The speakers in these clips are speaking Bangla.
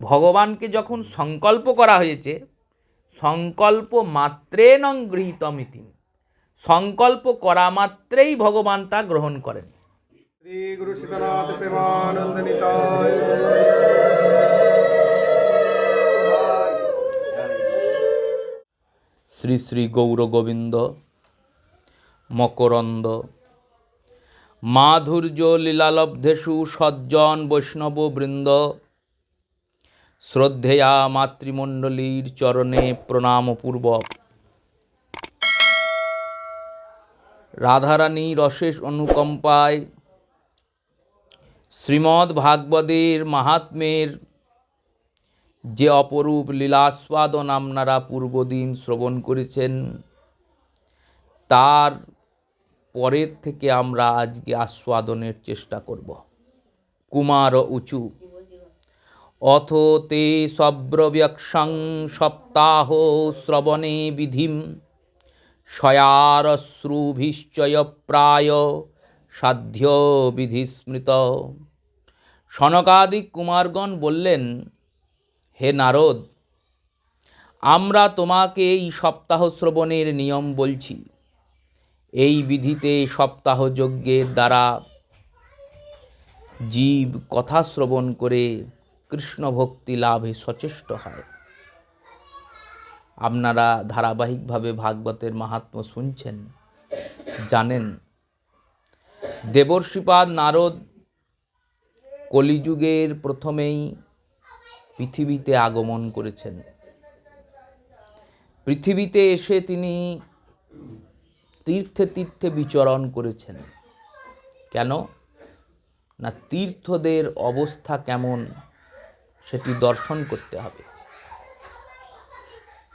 ভগবানকে যখন সংকল্প করা হয়েছে, সংকল্প মাত্রেন গৃহীতমিতি, সংকল্প করা মাত্রেই ভগবান তা গ্রহণ করেন। শ্রী গুরু সীতানাথ প্রেমানন্দ নিতাই। শ্রী শ্রী গৌর গোবিন্দ মকরন্দ মাধুর্য লীলালব্ধেষু সজ্জন বৈষ্ণব বৃন্দ, শ্রদ্ধেয়া মাতৃমণ্ডলীর চরণে প্রণামপূর্বক রাধারানীর অশেষ অনুকম্পায় শ্রীমদ্ ভাগবতের মাহাত্ম্যের যে অপরূপ লীলাস্বাদন আপনারা পূর্বদিন শ্রবণ করেছেন, তার পরের থেকে আমরা আজকে আস্বাদনের চেষ্টা করব। কুমার উচু অথ তে সব্রব্যক্ষং সপ্তাহ শ্রবণে বিধিম শয়ারশ্রুভিশ্চয় প্রায় সাধ্য বিধিস্মৃত। সনকাদিক কুমারগণ বললেন, হে নারদ, আমরা তোমাকে এই সপ্তাহ শ্রবণের নিয়ম বলছি। এই বিধিতে সপ্তাহ যজ্ঞের দ্বারা জীব কথা শ্রবণ করে কৃষ্ণ ভক্তি লাভে সচেষ্ট হয়। আপনারা ধারাবাহিকভাবে ভাগবতের মাহাত্ম্য শুনছেন, জানেন দেবর্ষিপাদ নারদ কলিযুগের প্রথমেই পৃথিবীতে আগমন করেছেন। পৃথিবীতে এসে তিনি তীর্থে তীর্থে বিচরণ করেছেন। কেন না, তীর্থদের অবস্থা কেমন সেটি দর্শন করতে হবে।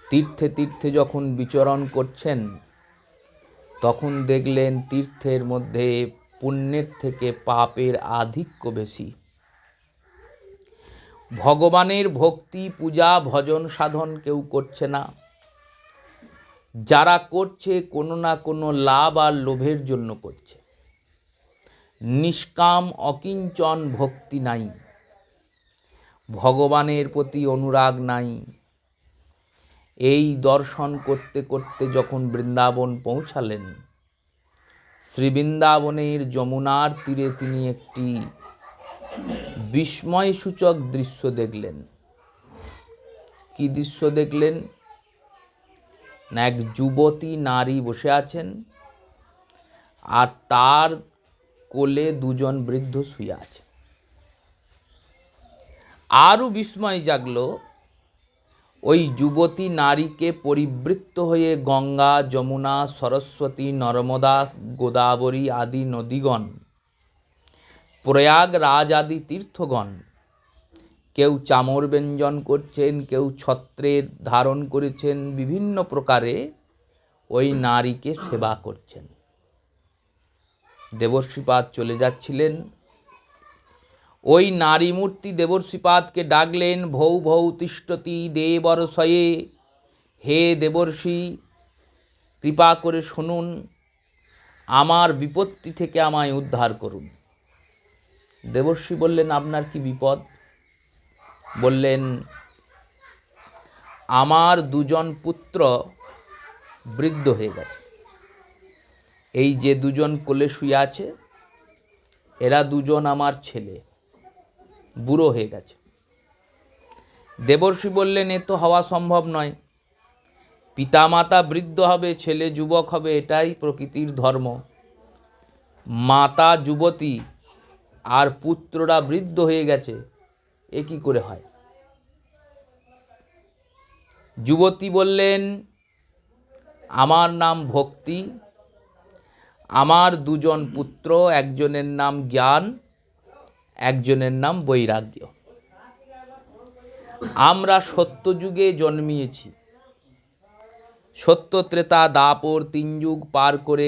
তীর্থে তীর্থে যখন বিচরণ করছেন, তখন দেখলেন তীর্থের মধ্যে পুণ্যের থেকে পাপের আধিক্য বেশি। ভগবানের ভক্তি পূজা ভজন সাধন কেউ করছে না। যারা করছে কোনো না কোনো লাভ আর লোভের জন্য করছে। নিষ্কাম অকিঞ্চন ভক্তি নাই, ভগবানের প্রতি অনুরাগ নাই। এই দর্শন করতে করতে যখন বৃন্দাবন পৌঁছালেন, শ্রীবৃন্দাবনের যমুনার তীরে তিনি একটি বিস্ময়সূচক দৃশ্য দেখলেন। কি দৃশ্য দেখলেন না, এক যুবতী নারী বসে আছেন, আর তার কোলে দুজন বৃদ্ধ শুয়ে আছে। আরও বিস্ময় জাগলো, ওই যুবতী নারীকে পরিবৃত্ত হয়ে গঙ্গা, যমুনা, সরস্বতী, নর্মদা, গোদাবরী আদি নদীগণ, প্রয়াগরাজ আদি তীর্থগণ, কেউ চামর ব্যঞ্জন করছেন, কেউ ছত্রের ধারণ করেছেন, বিভিন্ন প্রকারে ওই নারীকে সেবা করছেন। দেবর্ষিপাদ চলে যাচ্ছিলেন, ওই নারী মূর্তি দেবর্ষিপাদকে ডাকলেন, ভৌ ভৌ তিষ্ঠতি দেবর্ষয়ে, হে দেবর্ষি, কৃপা করে শুনুন, আমার বিপত্তি থেকে আমায় উদ্ধার করুন। দেবর্ষি বললেন, আপনার কি বিপদ? বললেন, আমার দুজন পুত্র বৃদ্ধ হয়ে গেছে। এই যে দুজন কোলে শুয়ে আছে, এরা দুজন আমার ছেলে, বুড়ো হয়ে গেছে। দেবর্ষি বললেন, এ তো হওয়া সম্ভব নয়। পিতামাতা বৃদ্ধ হবে, ছেলে যুবক হবে, এটাই প্রকৃতির ধর্ম। মাতা যুবতী আর পুত্ররা বৃদ্ধ হয়ে গেছে, এ কি করে হয়? যুবতী বললেন, আমার নাম ভক্তি, আমার দুজন পুত্র, একজনের নাম জ্ঞান, একজনের নাম বৈরাগ্য। আমরা সত্যযুগে জন্মিয়েছি। সত্য, ত্রেতা, দ্বাপর 3 যুগ পার করে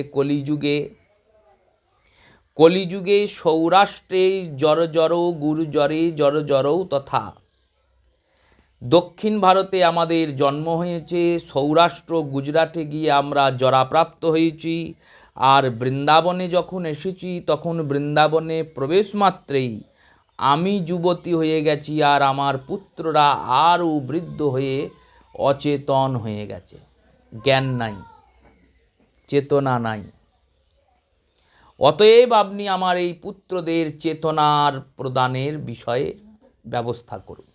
কলিযুগে সৌরাষ্ট্রে জর জর গুরু জরে জর জরৌ তথা। দক্ষিণ ভারতে আমাদের জন্ম হয়েছে, সৌরাষ্ট্র গুজরাটে গিয়ে আমরা জরাপ্রাপ্ত হয়েছি। আর বৃন্দাবনে যখন এসেছি, তখন বৃন্দাবনে প্রবেশ মাত্রেই আমি যুবতী হয়ে গেছি আর আমার পুত্ররা আরও বৃদ্ধ হয়ে অচেতন হয়ে গেছে, জ্ঞান নাই, চেতনা নাই। অতএব আপনি আমার এই পুত্রদের চেতনার প্রদানের বিষয়ে ব্যবস্থা করুন।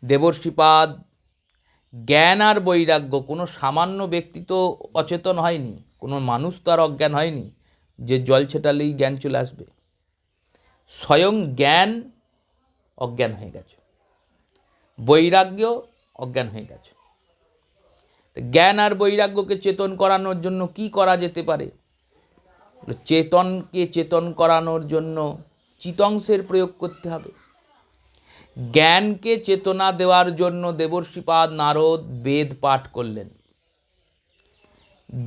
দেবর্ষিপাদ জ্ঞান আর বৈরাগ্য, কোনো সামান্য ব্যক্তি তো অচেতন হয়নি, কোনো মানুষ তো আর অজ্ঞান হয়নি যে জল ছেটালেই জ্ঞান চলে আসবে। স্বয়ং জ্ঞান অজ্ঞান হয়ে গেছে, বৈরাগ্য অজ্ঞান হয়ে গেছে। জ্ঞান আর বৈরাগ্যকে চেতন করানোর জন্য কি করা যেতে পারে? চেতনকে চেতন করানোর জন্য চিতংসের প্রয়োগ করতে হবে। জ্ঞানকে চেতনা দেওয়ার জন্য দেবর্ষিপাদ নারদ বেদ পাঠ করলেন,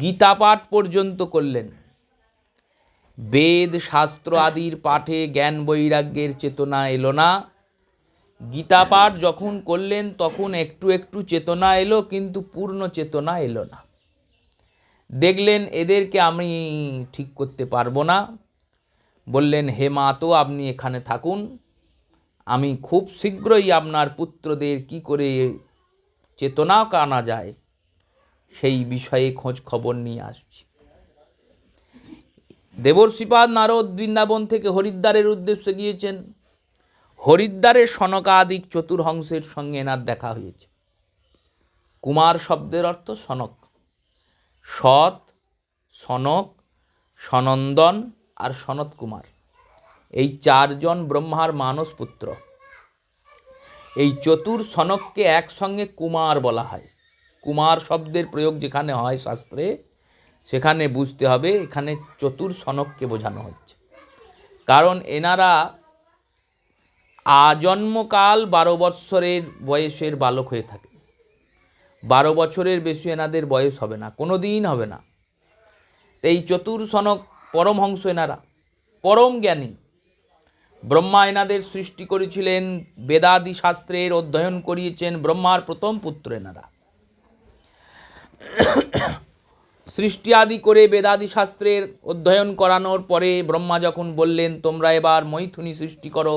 গীতা পাঠ পর্যন্ত করলেন। বেদ শাস্ত্র আদির পাঠে জ্ঞান বৈরাগ্যের চেতনা এলো না। গীতা পাঠ যখন করলেন তখন একটু একটু চেতনা এলো, কিন্তু পূর্ণ চেতনা এলো না। দেখলেন এদেরকে আমি ঠিক করতে পারবো না। বললেন, হে মা, তো আপনি এখানে থাকুন, আমি খুব শীঘ্রই আপনার পুত্রদের কি করে চেতনা আনা যায় সেই বিষয়ে খোঁজ খবর নিয়ে আসছি। দেবর্ষিপাদ নারদ বৃন্দাবন থেকে হরিদ্বারের উদ্দেশ্যে গিয়েছেন। হরিদ্বারে সনকাদিক চতুর্হংসের সঙ্গে এনার দেখা হয়েছে। কুমার শব্দের অর্থ সনক, সৎ, সনক, সনন্দন আর সনত কুমার, এই চারজন ব্রহ্মার মানস পুত্র। এই চতুর সনককে একসঙ্গে কুমার বলা হয়। কুমার শব্দের প্রয়োগ যেখানে হয় শাস্ত্রে, সেখানে বুঝতে হবে এখানে চতুর সনককে বোঝানো হচ্ছে। কারণ এনারা আজন্মকাল 12 বৎসরের বয়সের বালক হয়ে থাকে। 12 বছরের বেশি এনাদের বয়স হবে না, কোনো দিন হবে না। এই চতুর সনক পরমহংস, এনারা পরম জ্ঞানী। ব্রহ্মা এনাদের সৃষ্টি করেছিলেন, বেদাদি শাস্ত্রের অধ্যয়ন করিয়েছেন, ব্রহ্মার প্রথম পুত্র এনারা। সৃষ্টি আদি করে বেদাদি শাস্ত্রের অধ্যয়ন করানোর পরে ব্রহ্মা যখন বললেন তোমরা এবার মৈথুনী সৃষ্টি করো,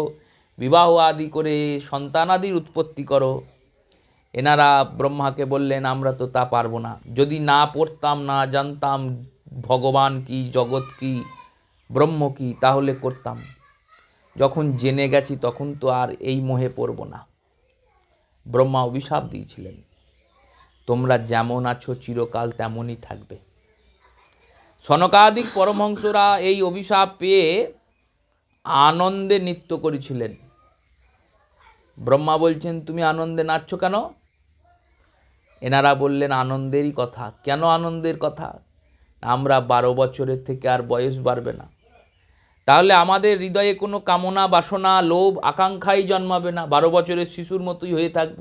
বিবাহ আদি করে সন্তানাদির উৎপত্তি করো, এনারা ব্রহ্মাকে বললেন আমরা তো তা পারবো না। যদি না পড়তাম, না জানতাম ভগবান কি, জগৎ কি, ব্রহ্ম কি, তাহলে করতাম। যখন জেনে গেছি তখন তো আর এই মোহে পড়ব না। ব্রহ্মা অভিশাপ দিয়েছিলেন, তোমরা যেমন আছো চিরকাল তেমনই থাকবে। সনকাদিক পরমহংসরা এই অভিশাপ পেয়ে আনন্দে নৃত্য করেছিলেন। ব্রহ্মা বলছেন তুমি আনন্দে নাচছো কেন? এনারা বললেন আনন্দেরই কথা। কেন আনন্দের কথা? আমরা 12 বছরের থেকে আর বয়স বাড়বে না, তাহলে আমাদের হৃদয়ে কোনো কামনা, বাসনা, লোভ, আকাঙ্ক্ষাই জন্মাবে না। 12 বছরের শিশুর মতোই হয়ে থাকব,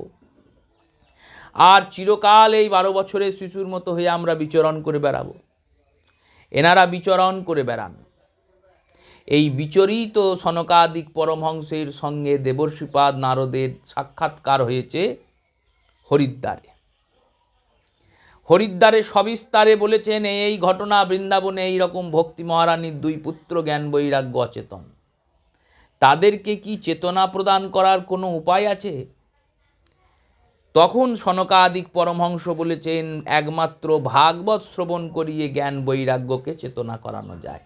আর চিরকাল এই 12 বছরের শিশুর মতো হয়ে আমরা বিচরণ করে বেড়াবো। এনারা বিচরণ করে বেড়ান। এই বিচরিত সনকাদিক পরমহংসের সঙ্গে দেবর্ষিপাদ নারদের সাক্ষাৎকার হয়েছে হরিদ্বারে। হরিদ্বারে সবিস্তারে বলেছেন এই ঘটনা, বৃন্দাবনে এই রকম ভক্তি মহারানীর 2 পুত্র জ্ঞান বৈরাগ্য অচেতন, তাদেরকে কি চেতনা প্রদান করার কোনো উপায় আছে? তখন সনকাদিক পরমহংস বলেছেন একমাত্র ভাগবত শ্রবণ করিয়ে জ্ঞান বৈরাগ্যকে চেতনা করানো যায়।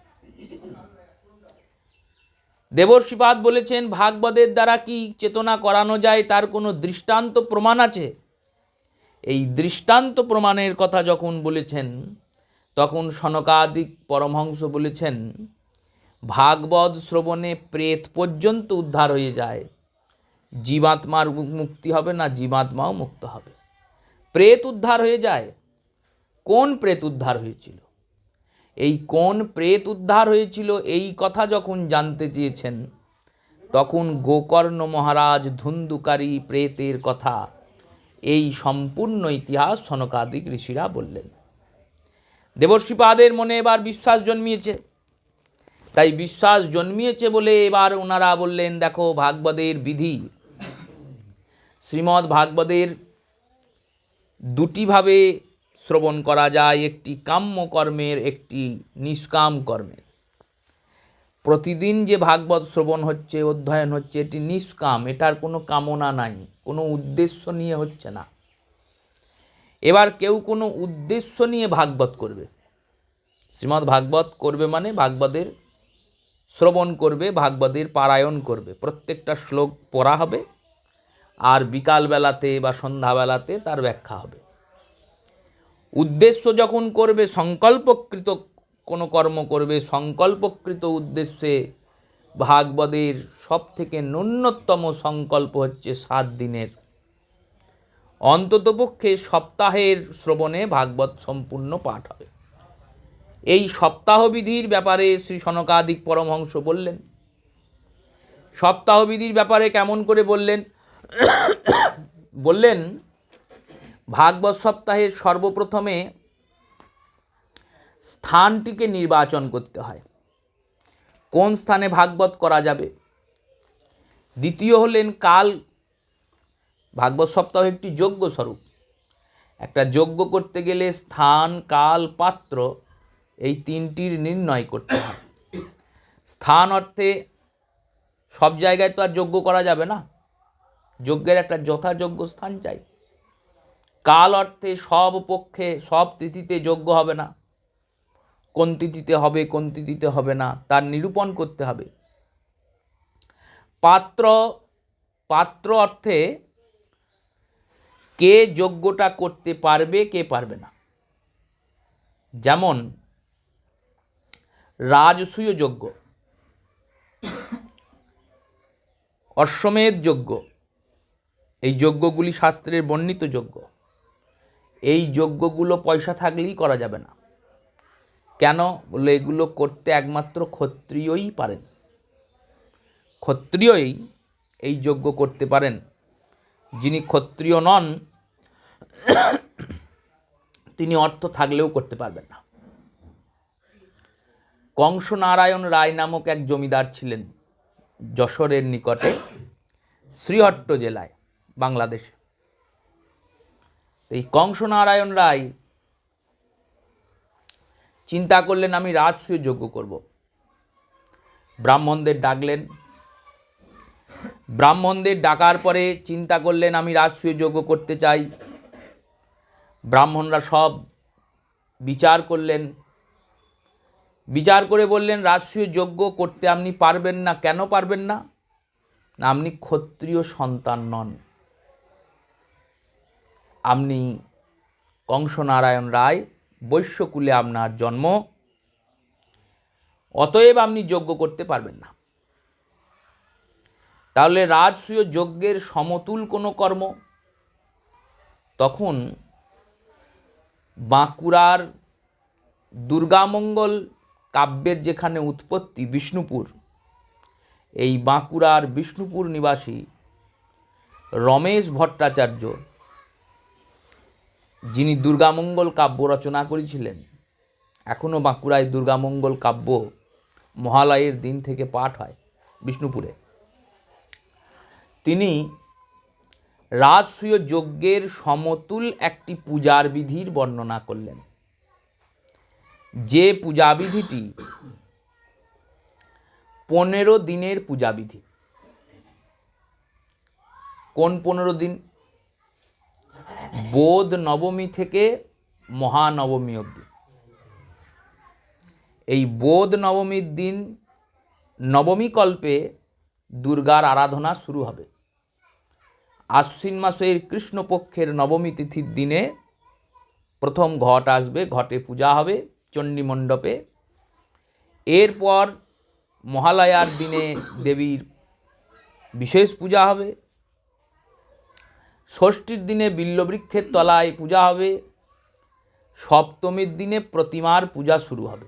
দেবর্ষিপাদ বলেছেন ভাগবতের দ্বারা কি চেতনা করানো যায় তার কোনো দৃষ্টান্ত প্রমাণ আছে? এই দৃষ্টান্ত প্রমাণের কথা যখন বলেছেন তখন সনকাদিক পরমহংস বলেছেন ভাগবত শ্রবণে প্রেত পর্যন্ত উদ্ধার হয়ে যায়, জীবাত্মার মুক্তি হবে না, জীবাত্মাও মুক্ত হবে। প্রেত উদ্ধার হয়ে যায়। কোন প্রেত উদ্ধার হয়েছিল? এই কোন প্রেত উদ্ধার হয়েছিল এই কথা যখন জানতে চেয়েছেন তখন গোকর্ণ মহারাজ ধুন্ধুকারী প্রেতের কথা, এই সম্পূর্ণ ইতিহাস সনকাদিক ঋষিরা বললেন। দেবর্ষিপাদের মনে এবার বিশ্বাস জন্মিয়েছে। তাই বিশ্বাস জন্মিয়েছে বলে এবার ওনারা বললেন দেখো ভাগবতের বিধি, শ্রীমদ্ ভাগবতের 2টি ভাবে শ্রবণ করা যায়, একটি কাম্য কর্মের, একটি নিষ্কাম কর্মের। প্রতিদিন যে ভাগবত শ্রবণ হচ্ছে, অধ্যয়ন হচ্ছে, এটি নিষ্কাম, এটার কোনো কামনা নাই, কোনো উদ্দেশ্য নিয়ে হচ্ছে না। এবার কেউ কোনো উদ্দেশ্য নিয়ে ভাগবত করবে, শ্রীমদ্ ভাগবত করবে মানে ভাগবতের শ্রবণ করবে, ভাগবতের পারায়ণ করবে, প্রত্যেকটা শ্লোক পড়া হবে, আর বিকালবেলাতে বা সন্ধ্যাবেলাতে তার ব্যাখ্যা হবে। উদ্দেশ্য যখন করবে, সংকল্পকৃত কোনো কর্ম করবে, সংকল্পকৃত উদ্দেশ্যে ভাগবতের সব থেকে ন্যূনতম সংকল্প হচ্ছে 7 দিনের, অন্ততপক্ষে সপ্তাহের শ্রবণে ভাগবত সম্পূর্ণ পাঠ হবে। এই সপ্তাহবিধির ব্যাপারে শ্রী সনকাদিক পরমহংস বললেন। সপ্তাহবিধির ব্যাপারে কেমন করে বললেন? বললেন ভাগবত সপ্তাহের সর্বপ্রথমে স্থানটিকে নির্বাচন করতে হয়, কোন স্থানে ভাগবত করা যাবে। দ্বিতীয় হলেন কাল। ভাগবত সপ্তাহ একটি যজ্ঞ স্বরূপ। একটা যজ্ঞ করতে গেলে স্থান, কাল, পাত্র এই তিনটির নির্ণয় করতে হয়। স্থান অর্থে সব জায়গায় তো আর যজ্ঞ করা যাবে না, যজ্ঞের একটা যথাযোগ্য স্থান চাই। কাল অর্থে সব পক্ষে সব তিথিতে যজ্ঞ হবে না, কোন তিথিতে হবে কোন তিথিতে হবে না তার নিরূপণ করতে হবে। পাত্র, পাত্র অর্থে কে যজ্ঞটা করতে পারবে কে পারবে না। যেমন রাজসূয় যজ্ঞ, অশ্বমেধ যজ্ঞ, এই যজ্ঞগুলি শাস্ত্রের বর্ণিত যজ্ঞ। এই যজ্ঞগুলো পয়সা থাকলেই করা যাবে না। কেন? বলে এগুলো করতে একমাত্র ক্ষত্রিয়ই পারেন, ক্ষত্রিয়ই এই যজ্ঞ করতে পারেন। যিনি ক্ষত্রিয় নন তিনি অর্থ থাকলেও করতে পারবেন না। কংসনারায়ণ রায় নামক এক জমিদার ছিলেন যশোরের নিকটে, শ্রীহট্ট জেলায়, বাংলাদেশে। এই কংসনারায়ণ রায় চিন্তা করলেন আমি রাজসূয় যজ্ঞ করব। ব্রাহ্মণদের ডাকলেন, ব্রাহ্মণদের ডাকার পরে চিন্তা করলেন আমি রাজসূয় যজ্ঞ করতে চাই। ব্রাহ্মণরা সব বিচার করলেন, বিচার করে বললেন রাজসূয় যজ্ঞ করতে আপনি পারবেন না। কেন পারবেন না? না, আপনি ক্ষত্রিয় সন্তান নন, আপনি কংসনারায়ণ রায়, বৈশ্যকুলে আপনার জন্ম, অতএব আপনি যজ্ঞ করতে পারবেন না। তাহলে রাজসূয় যজ্ঞের সমতুল কোনো কর্ম? তখন বাঁকুড়ার দুর্গামঙ্গল কাব্যের যেখানে উৎপত্তি, বিষ্ণুপুর, এই বাঁকুড়ার বিষ্ণুপুর নিবাসী রমেশ ভট্টাচার্য, যিনি দুর্গামঙ্গল কাব্য রচনা করেছিলেন, এখনও বাঁকুড়ায় দুর্গামঙ্গল কাব্য মহালয়ের দিন থেকে পাঠ হয় বিষ্ণুপুরে। তিনি রাজসূয় যজ্ঞের সমতুল একটি পূজার বিধির বর্ণনা করলেন, যে পূজাবিধিটি 15 দিনের পূজাবিধি। কোন 15 দিন? বোধ নবমী থেকে মহানবমী অবধি। এই বোধ নবমীর দিন নবমী কল্পে দুর্গার আরাধনা শুরু হবে। আশ্বিন মাসের কৃষ্ণপক্ষের নবমী তিথির দিনে প্রথম ঘট আসবে, ঘটে পূজা হবে চণ্ডী মণ্ডপে। এরপর মহালয়ার দিনে দেবীর বিশেষ পূজা হবে। ষষ্ঠীর দিনে বিল্লবৃক্ষের তলায় পূজা হবে। সপ্তমীর দিনে প্রতিমার পূজা শুরু হবে।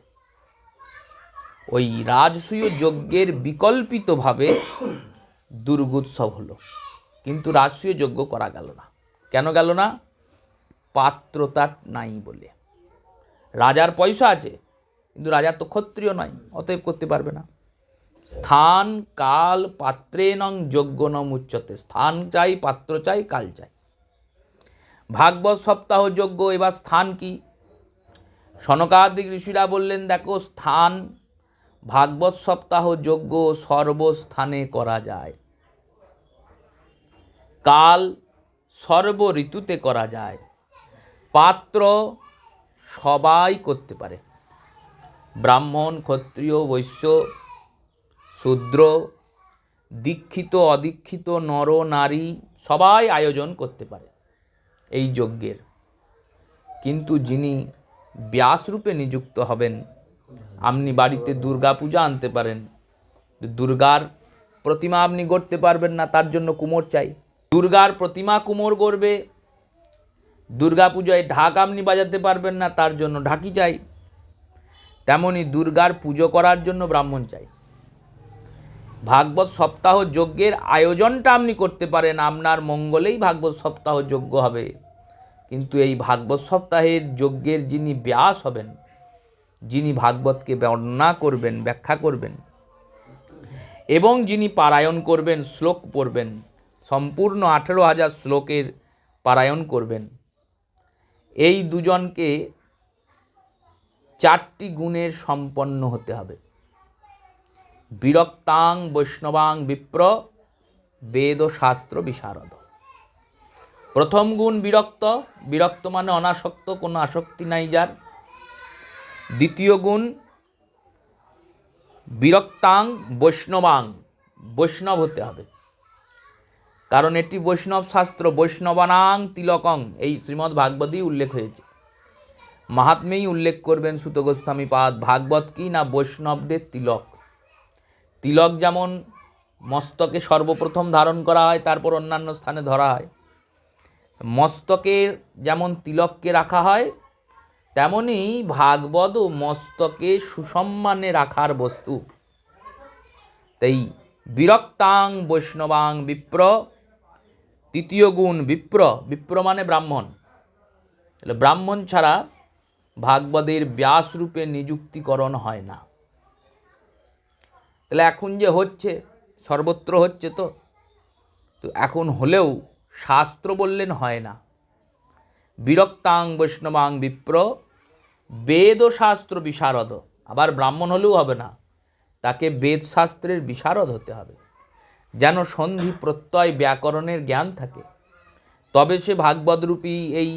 ওই রাজসূয় যজ্ঞের বিকল্পিতভাবে দুর্গোৎসব হলো, কিন্তু রাজসূয় যজ্ঞ করা গেল না। কেন গেল না? পাত্রতা নাই বলে। রাজার পয়সা আছে, কিন্তু রাজার তো ক্ষত্রিয় নয়, অতএব করতে পারবে না। স্থান কাল পাত্রে নং যজ্ঞ নম উচ্চতে। স্থান চাই, পাত্র চাই, কাল চাই। ভাগবত সপ্তাহ যজ্ঞ। এবার স্থান কি? সনকাদিক ঋষিরা বললেন দেখো, স্থান ভাগবত সপ্তাহ যজ্ঞ সর্বস্থানে করা যায়, কাল সর্ব ঋতুতে করা যায়, পাত্র সবাই করতে পারে, ব্রাহ্মণ ক্ষত্রিয় বৈশ্য শূদ্র দীক্ষিত অদীক্ষিত নর নারী সবাই আয়োজন করতে পারে এই যজ্ঞের। কিন্তু যিনি ব্যাসরূপে নিযুক্ত হবেন, আপনি বাড়িতে দুর্গা পূজা আনতে পারেন, দুর্গার প্রতিমা আপনি গড়তে পারবেন না, তার জন্য কুমোর চাই। দুর্গার প্রতিমা কুমোর গড়বে, দুর্গা পূজায় ঢাক আপনি বাজাতে পারবেন না, তার জন্য ঢাকি চাই। তেমনি দুর্গার পুজো করার জন্য ব্রাহ্মণ চাই। ভাগবত সপ্তাহ যজ্ঞের আয়োজনটা আপনি করতে পারেন, আপনার মঙ্গলেই ভাগবত সপ্তাহ যজ্ঞ হবে। কিন্তু এই ভাগবত সপ্তাহের যজ্ঞের যিনি ব্যাস হবেন, যিনি ভাগবতকে বর্ণনা করবেন, ব্যাখ্যা করবেন এবং যিনি পারায়ণ করবেন, শ্লোক পড়বেন, সম্পূর্ণ 18,000 শ্লোকের পারায়ণ করবেন, এই দুজনকে 4টি গুণের সম্পন্ন হতে হবে। বিরক্তাং বৈষ্ণবাং বিপ্র বেদ শাস্ত্র বিশারদ। প্রথম গুণ বিরক্ত, বিরক্ত মানে অনাসক্ত, কোনো আসক্তি নাই যার। দ্বিতীয় গুণ বিরক্তাং বৈষ্ণবাং, বৈষ্ণব হতে হবে, কারণ এটি বৈষ্ণব শাস্ত্র। বৈষ্ণবানাং তিলকং, এই শ্রীমদ্ ভাগবতেই উল্লেখ হয়েছে। মাহাত্মেই উল্লেখ করবেন সুত গোস্বামী পাদ। ভাগবত কি না বৈষ্ণবদের তিলক। তিলক যেমন মস্তকে সর্বপ্রথম ধারণ করা হয়, তারপর অন্যান্য স্থানে ধরা হয়, মস্তকে যেমন তিলককে রাখা হয়, তেমনি ভাগবত মস্তকে সুসম্মানে রাখার বস্তু। তাই বিরক্তাং বৈষ্ণবাং বিপ্র। তৃতীয় গুণ বিপ্র, বিপ্র মানে ব্রাহ্মণ। তাহলে ব্রাহ্মণ ছাড়া ভাগবতের ব্যাসরূপে নিযুক্তিকরণ হয় না। তাহলে এখন যে হচ্ছে, সর্বত্র হচ্ছে, তো এখন হলেও শাস্ত্র বললেন হয় না। বিরক্তাং বৈষ্ণবাং বিপ্র বেদ শাস্ত্র বিশারদ। আবার ব্রাহ্মণ হলেও হবে না, তাকে বেদ শাস্ত্রের বিশারদ হতে হবে, যেন সন্ধি প্রত্যয় ব্যাকরণের জ্ঞান থাকে। তবে সে ভাগবতরূপী এই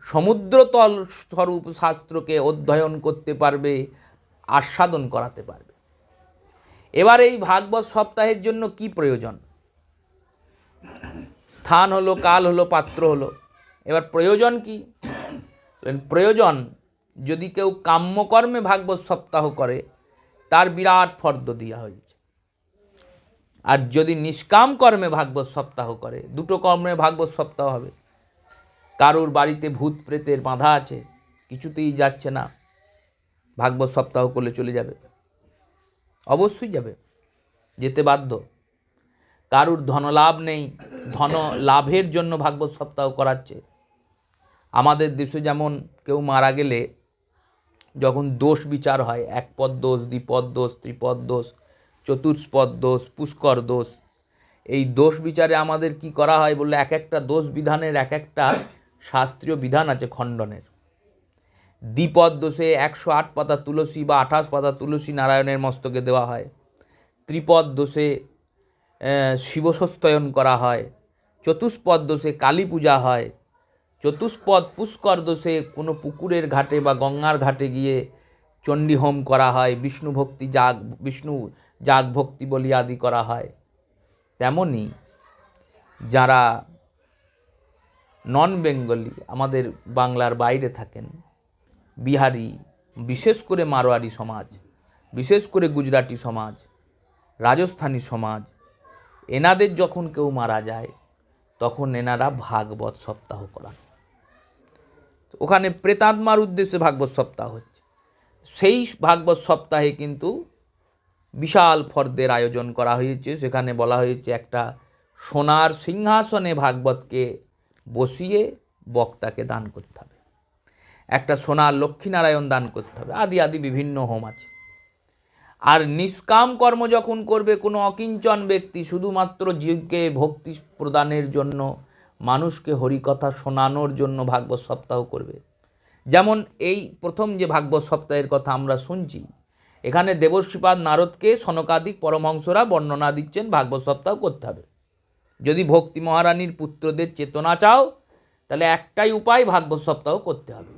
সমুদ্রতল স্বরূপ শাস্ত্রকে অধ্যয়ন করতে পারবে, আস্বাদন করাতে পারবে। এবার এই ভাগবত সপ্তাহের জন্য কি প্রয়োজন? স্থান হলো, কাল হলো, পাত্র হলো, এবার প্রয়োজন কি? প্রয়োজন, যদি কেউ কাম্যকর্মে ভাগবত সপ্তাহ করে তার বিরাট ফর্দ দেওয়া হয়েছে। আর যদি নিষ্কাম কর্মে ভাগবত সপ্তাহ করে, দুটো কর্মে ভাগবত সপ্তাহ হবে। কারুর বাড়িতে ভূত প্রেতের বাঁধা আছে, কিছুতেই যাচ্ছে না, ভাগবত সপ্তাহ করলে চলে যাবে, অবশ্যই যাবে, যেতে বাধ্য। কারুর ধনলাভ নেই, ধন লাভের জন্য ভাগবত সপ্তাহ করাচ্ছে। আমাদের দেশে যেমন কেউ মারা গেলে যখন দোষ বিচার হয়, একপদ দোষ, দ্বিপদ দোষ, ত্রিপদ দোষ, চতুষ্পদ দোষ, পুষ্কর দোষ, এই দোষ বিচারে আমাদের কি করা হয় বললে, এক একটা দোষ বিধানের এক একটা শাস্ত্রীয় বিধান আছে খণ্ডনের। দ্বিপদ দোষে 108 পাতা তুলসী বা 28 পাতা তুলসী নারায়ণের মস্তকে দেওয়া হয়। ত্রিপদ দোষে শিবসস্তয়ন করা হয়। চতুষ্পদ দোষে কালী পূজা হয়। চতুষ্পদ পুষ্কর দোষে কোনো পুকুরের ঘাটে বা গঙ্গার ঘাটে গিয়ে চণ্ডী হোম করা হয়, বিষ্ণু ভক্তি বিষ্ণু যাগ ভক্তি বলি আদি করা হয়। তেমনি যারা নন বেঙ্গলি, আমাদের বাংলার বাইরে থাকেন, বিহারি, বিশেষ করে মারোয়ারি সমাজ, বিশেষ করে গুজরাটি সমাজ, রাজস্থানী সমাজ, এনাদের যখন কেউ মারা যায় তখন এনারা ভাগবত সপ্তাহ করান। ওখানে প্রেতাত্মার উদ্দেশ্যে ভাগবত সপ্তাহ হচ্ছে। সেই ভাগবত সপ্তাহে কিন্তু বিশাল ফর্দের আয়োজন করা হয়েছে। সেখানে বলা হয়েছে একটা সোনার সিংহাসনে ভাগবতকে বসিয়ে বক্তাকে দান করতে হবে, একটা সোনার লক্ষ্মীনারায়ণ দান করতে হবে, আদি আদি বিভিন্ন হোম আছে। আর নিষ্কাম কর্ম যখন করবে কোনো অকিঞ্চন ব্যক্তি, শুধুমাত্র জীবকে ভক্তি প্রদানের জন্য, মানুষকে হরিকথা শোনানোর জন্য ভাগবত সপ্তাহ করবে। যেমন এই প্রথম যে ভাগবত সপ্তাহের কথা আমরা শুনছি, এখানে দেবর্ষিপাদ নারদকে সনকাদিক পরমহংসরা বর্ণনা দিচ্ছেন ভাগবত সপ্তাহ করতে হবে। যদি ভক্তি মহারানীর পুত্রদের চেতনা চাও তাহলে একটাই উপায়, ভাগবত সপ্তাহ করতে হবে।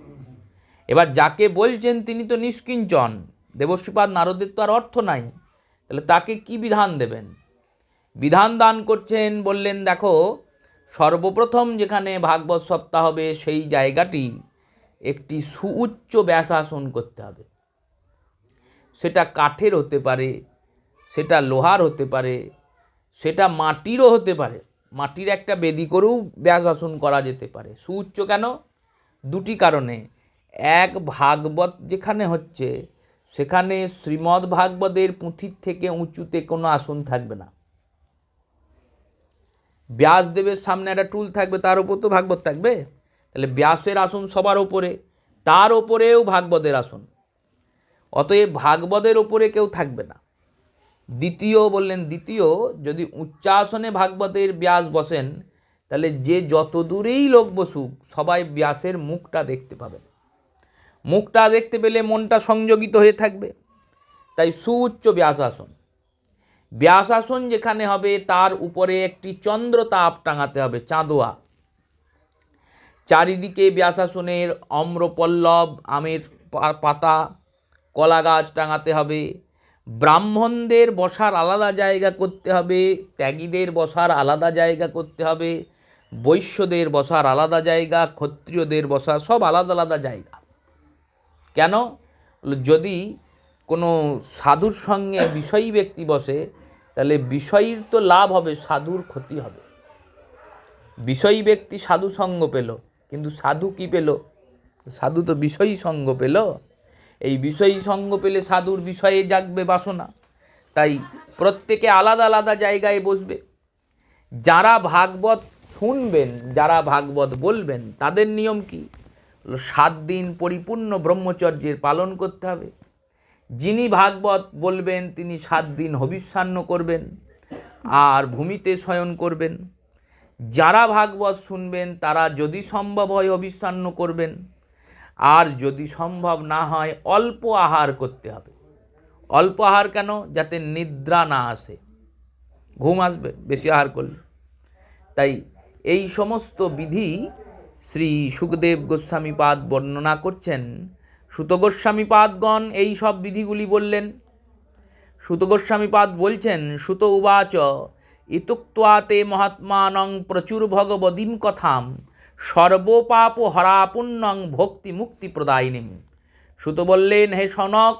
এবার যাকে বলছেন তিনি তো নিষ্কিঞ্চন, দেবর্ষিপাদ নারদের তো আর অর্থ নাই, তাহলে তাকে কি বিধান দেবেন? বিধান দান করছেন, বললেন দেখো সর্বপ্রথম যেখানে ভাগবত সপ্তাহ হবে সেই জায়গাটি একটি সুউচ্চ ব্যাসাসন করতে হবে। সেটা কাঠের হতে পারে, সেটা লোহার হতে পারে, সেটা মাটিরও হতে পারে। মাটির একটা বেদি করেও ব্যাসাসন করা যেতে পারে। সুউচ্চ কেন? দুটি কারণে। এক, ভাগবত যেখানে হচ্ছে সেখানে শ্রীমদ্ ভাগবতের পুঁথির থেকে উঁচুতে কোনো আসন থাকবে না। ব্যাসদেবের সামনে একটা টুল থাকবে, তার উপর তো ভাগবত থাকবে। তাহলে ব্যাসের আসন সবার ওপরে, তার ওপরেও ভাগবতের আসন, অতএব ভাগবতের ওপরে কেউ থাকবে না। দ্বিতীয়, যদি উচ্চাসনে ভাগবতের ব্যাস বসেন তাহলে যে যত দূরেই লোক বসুক সবাই ব্যাসের মুখটা দেখতে পাবে। মুখটা দেখতে পেলে মনটা সংযোগিত হয়ে থাকবে। তাই সুউচ্চ ব্যাসাসন। ব্যাসাসন যেখানে হবে তার উপরে একটি চন্দ্রতাপ টাঙাতে হবে, চাঁদোয়া। চারিদিকে ব্যাসাসনের অম্রপল্লব, আমের পাতা, কলা গাছ টাঙাতে হবে। ব্রাহ্মণদের বসার আলাদা জায়গা করতে হবে, ত্যাগীদের বসার আলাদা জায়গা করতে হবে, বৈশ্যদের বসার আলাদা জায়গা, ক্ষত্রিয়দের বসার সব আলাদা আলাদা জায়গা। কেন? যদি কোনো সাধুর সঙ্গে বিষয়ী ব্যক্তি বসে তাহলে বিষয়ীর তো লাভ হবে, সাধুর ক্ষতি হবে। বিষয়ী ব্যক্তি সাধু সঙ্গ পেল, কিন্তু সাধু কি পেল? সাধু তো বিষয়ী সঙ্গ পেল। এই বিষয়ী সঙ্গ পেলে সাধুর বিষয়ে জাগবে বাসনা। তাই প্রত্যেকে আলাদা আলাদা জায়গায় বসবে। যারা ভাগবত শুনবেন, যারা ভাগবত বলবেন তাদের নিয়ম কি? 7 দিন পরিপূর্ণ ব্রহ্মচর্যের পালন করতে হবে। যিনি ভাগবত বলবেন তিনি 7 দিন হবিষ্যান্ন করবেন আর ভূমিতে শয়ন করবেন। যারা ভাগবত শুনবেন তারা যদি সম্ভব হয় হবিষ্যান্ন করবেন, আর যদি সম্ভব না হয় অল্প আহার করতে হবে। অল্প আহার কেন? যাতে নিদ্রা না আসে, ঘুম আসবে বেশি আহার করলে। তাই এই সমস্ত বিধি শ্রী সুখদেব গোস্বামীপাদ বর্ণনা করছেন। সুত গোস্বামীপাদগণ এই সব বিধিগুলি বললেন। সুত গোস্বামীপাদ বলছেন, সুত উবাচ ইতুক্ত্বাতে মহাত্মানং প্রচুর ভগবদীম কথাম সর্বপাপ হরাপুণ্যং ভক্তি মুক্তি প্রদায়িনীম। সুত বললেন, হে সনক,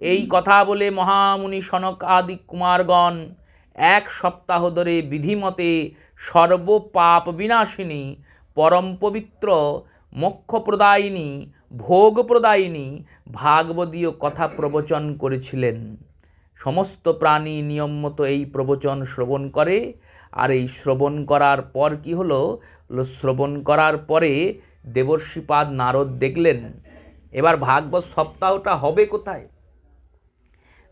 এই কথা বলে মহামুনি সনক আদি কুমারগণ 1 সপ্তাহ ধরে বিধিমতে সর্বপাপ বিনাশিনী, পরম পবিত্র, মোক্ষপ্রদায়িনী, ভোগপ্রদায়িনী ভাগবতীয় কথা প্রবচন করেছিলেন। সমস্ত প্রাণী নিয়ম মতো এই প্রবচন শ্রবণ করে। আর এই শ্রবণ করার পর কি হলো? শ্রবণ করার পরে দেবর্ষিপাদ নারদ দেখলেন এবার ভাগবত সপ্তাহটা হবে কোথায়?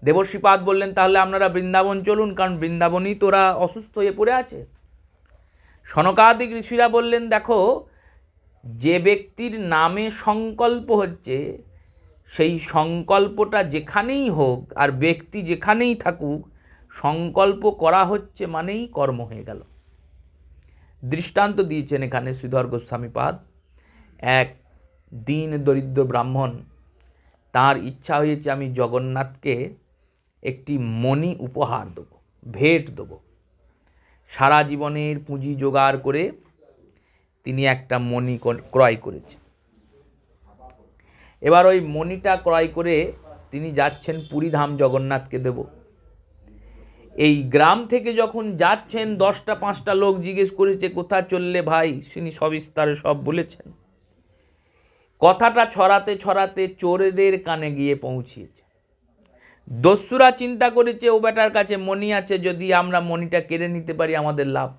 দেবর্ষিপাদ বললেন, তাহলে আপনারা বৃন্দাবন চলুন, কারণ বৃন্দাবনই তোরা অসুস্থ হয়ে পড়ে আছে। সনকাদিক ঋষিরা বললেন, দেখো যে ব্যক্তির নামে সংকল্প হচ্ছে সেই সংকল্পটা যেখানেই হোক আর ব্যক্তি যেখানেই থাকুক, সংকল্প করা হচ্ছে মানেই কর্ম হয়ে গেল। দৃষ্টান্ত দিয়েছেন এখানে শ্রীধর গোস্বামীপাদ। এক দীন দরিদ্র ব্রাহ্মণ, তার ইচ্ছা হয়েছে আমি জগন্নাথকে একটি মণি উপহার দেব, ভেট দেব। সারা জীবনের পুঁজি জোগাড় করে তিনি একটা মণি ক্রয় করেছেন। এবার ওই মণিটা ক্রয় করে তিনি যাচ্ছেন পুরীধাম জগন্নাথকে দেব। এই গ্রাম থেকে যখন যাচ্ছেন 10টা 5টা লোক জিজ্ঞেস করেছে, কোথা চললে ভাই? তিনি সবিস্তারে সব বলেছেন। কথাটা ছড়াতে ছড়াতে চোরেদের কানে গিয়ে পৌঁছিয়েছে। দস্যুরা চিন্তা করেছে ও বেটার কাছে মণি আছে, যদি আমরা মণিটা কেড়ে নিতে পারি আমাদের লাভ।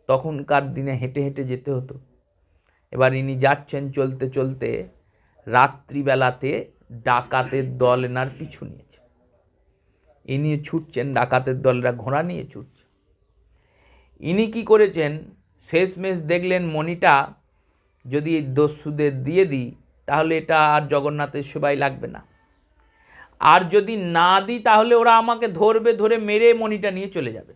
তখনকার দিনে হেঁটে হেঁটে যেতে হতো। এবার ইনি যাচ্ছেন চলতে চলতে, রাত্রিবেলাতে ডাকাতের দল এনার পিছু নিয়েছে। ইনি ছুটছেন, ডাকাতের দলরা ঘোড়া নিয়ে ছুটছে। ইনি কি করেছেন, শেষমেশ দেখলেন মণিটা যদি দস্যুদের দিয়ে দিই তাহলে এটা আর জগন্নাথের সেবায় লাগবে না। আর যদি না দিই তাহলে ওরা আমাকে ধরবে, ধরে মেরে মণিটা নিয়ে চলে যাবে।